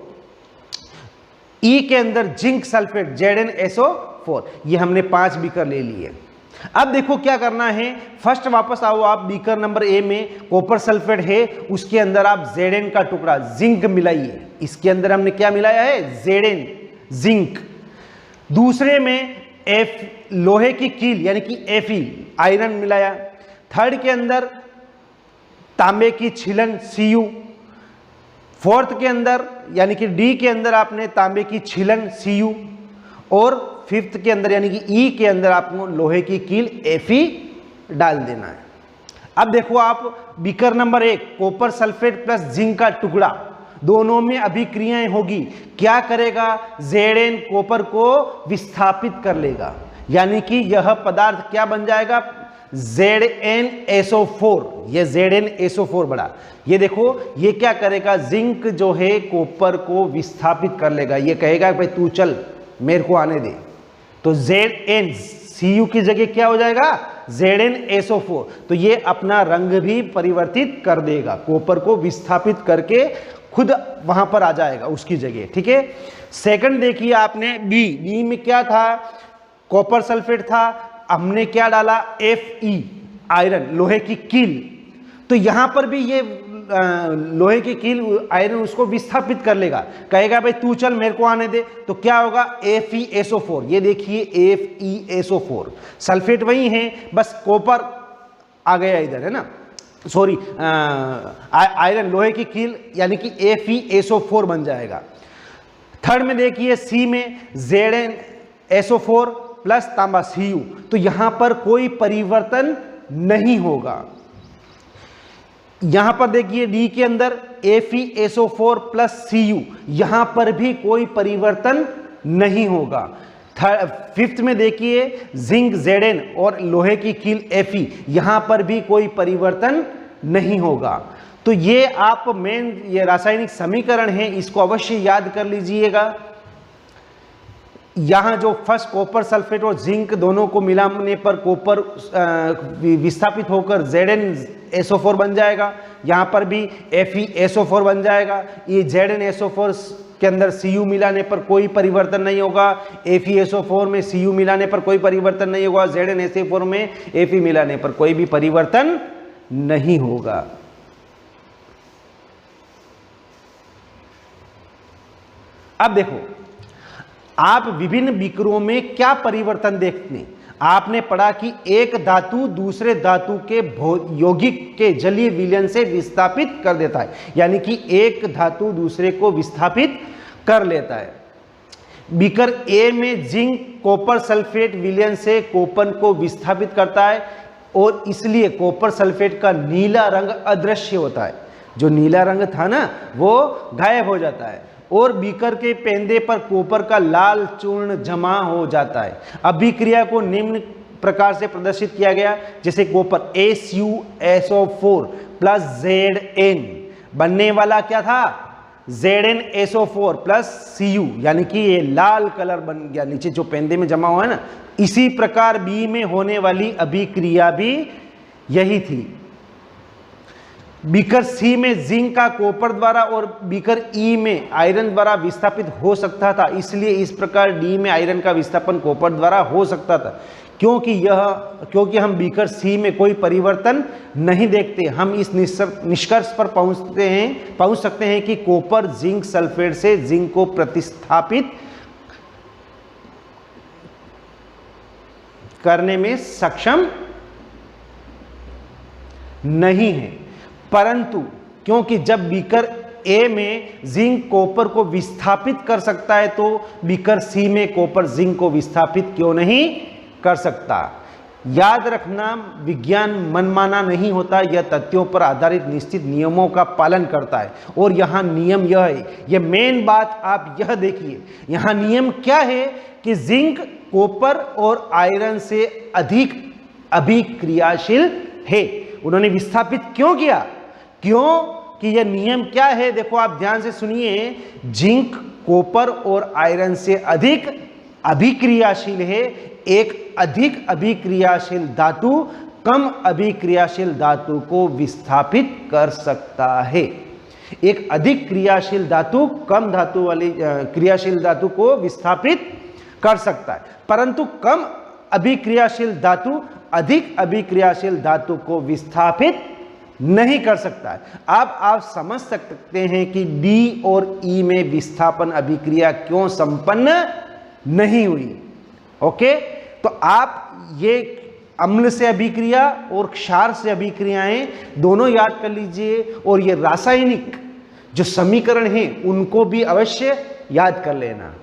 ई के अंदर जिंक सल्फेट ZnSO4। ये हमने 5 बीकर ले लिए। अब देखो क्या करना है, फर्स्ट वापस आओ आप बीकर नंबर ए में, कॉपर सल्फेट है, उसके अंदर आप Zn का टुकड़ा जिंक मिलाइए। इसके अंदर हमने क्या मिलाया है, Zn, जिंक। दूसरे में लोहे की कील यानी कि Fe, आयरन मिलाया। थर्ड के अंदर तांबे की छिलन Cu। फोर्थ के अंदर यानी कि डी के अंदर आपने तांबे की छिलन Cu, और फिफ्थ के अंदर यानी कि ई के अंदर आपको लोहे की कील Fe डाल देना है। अब देखो आप beaker number 1 copper sulphate plus zinc का टुकड़ा, दोनों में अभिक्रियाएं होगी। क्या करेगा, Zn कॉपर को विस्थापित कर लेगा, यानी कि यह पदार्थ क्या बन जाएगा, ZnSO4। ये ZnSO4 बड़ा, ये देखो ये क्या करेगा, जिंक जो है कॉपर को विस्थापित कर लेगा। ये कहेगा भाई तू चल मेरे को आने दे, तो Zn Cu की जगह क्या हो जाएगा, ZnSO4, तो ये अपना रंग भी परिवर्तित कर देगा, कॉपर को विस्थापित करके खुद वहां पर आ जाएगा उसकी जगह, ठीक है। सेकंड देखिए आपने बी में क्या था, कॉपर सल्फेट था, हमने क्या डाला, Fe आयरन, लोहे की कील, तो यहां पर भी ये लोहे की कील आयरन उसको विस्थापित कर लेगा, कहेगा भाई तू चल मेरे को आने दे, तो क्या होगा, FeSO4, ये देखिए FeSO4, सल्फेट वही है, बस कॉपर आ गया इधर, है ना, सॉरी आयरन लोहे की कील, यानी कि FeSO4 बन जाएगा। थर्ड में देखिए सी में ZnSO4 प्लस तांबा Cu, तो यहां पर कोई परिवर्तन नहीं होगा। यहां पर देखिए डी के अंदर FeSO4 प्लस Cu, यहां पर भी कोई परिवर्तन नहीं होगा। फिफ्थ में देखिए जिंक Zn और लोहे की कील Fe, यहां पर भी कोई परिवर्तन नहीं होगा। तो ये आप मेन ये रासायनिक समीकरण है, इसको अवश्य याद कर लीजिएगा। यहाँ जो फर्स्ट कॉपर सल्फेट और जिंक दोनों को मिलाने पर कॉपर विस्थापित होकर ZnSO4 बन जाएगा, यहाँ पर भी FeSO4 बन जाएगा। ये ZnSO4 के अंदर Cu मिलाने पर कोई परिवर्तन नहीं होगा, FeSO4 में Cu मिलाने पर कोई परिवर्तन नहीं होगा, ZnSO4 में Fe मिलाने पर कोई भी परिवर्तन नहीं होगा। अब देखो आप विभिन्न बीकरों में क्या परिवर्तन देखते हैं। आपने पढ़ा कि एक धातु दूसरे धातु के यौगिक के जलीय विलयन से विस्थापित कर देता है, यानी कि एक धातु दूसरे को विस्थापित कर लेता है। बीकर ए में जिंक कॉपर सल्फेट विलयन से कॉपर को विस्थापित करता है और इसलिए कॉपर सल्फेट का नीला रंग अदृश्य होता है, जो नीला रंग था ना वो गायब हो जाता है और बीकर के पेंदे पर कॉपर का लाल चूर्ण जमा हो जाता है। अभिक्रिया को निम्न प्रकार से प्रदर्शित किया गया, जैसे कॉपर SuSO4 प्लस Zn बनने वाला क्या था, ZnSO4 प्लस Cu, यानी कि ये लाल कलर बन गया, नीचे जो पेंदे में जमा हुआ है ना। इसी प्रकार बी में होने वाली अभिक्रिया भी यही थी। बीकर सी में जिंक का कॉपर द्वारा और बीकर ई में आयरन द्वारा विस्थापित हो सकता था, इसलिए इस प्रकार डी में आयरन का विस्थापन कॉपर द्वारा हो सकता था। क्योंकि हम बीकर सी में कोई परिवर्तन नहीं देखते, हम इस निष्कर्ष पर पहुंच सकते हैं कि कॉपर जिंक सल्फेट से जिंक को प्रतिस्थापित करने में सक्षम नहीं है। परंतु क्योंकि जब बीकर ए में जिंक कॉपर को विस्थापित कर सकता है, तो बीकर सी में कॉपर जिंक को विस्थापित क्यों नहीं कर सकता। याद रखना, विज्ञान मनमाना नहीं होता, यह तथ्यों पर आधारित निश्चित नियमों का पालन करता है। और यहाँ नियम यह है, यह मेन बात आप यह देखिए, यहाँ नियम क्या है कि जिंक कॉपर और आयरन से अधिक अभिक्रियाशील है। उन्होंने विस्थापित क्यों किया, क्यों कि यह नियम क्या है, देखो आप ध्यान से सुनिए। जिंक कॉपर और आयरन से अधिक अभिक्रियाशील है। एक अधिक अभिक्रियाशील धातु कम अभिक्रियाशील धातु को विस्थापित कर सकता है। एक अधिक क्रियाशील धातु कम धातु वाली क्रियाशील धातु को विस्थापित कर सकता है, परंतु कम अभिक्रियाशील धातु अधिक अभिक्रियाशील धातु को विस्थापित नहीं कर सकता है। अब आप समझ सकते हैं कि डी और ई में विस्थापन अभिक्रिया क्यों संपन्न नहीं हुई। ओके, तो आप ये अम्ल से अभिक्रिया और क्षार से अभिक्रियाएं दोनों याद कर लीजिए, और ये रासायनिक जो समीकरण हैं उनको भी अवश्य याद कर लेना।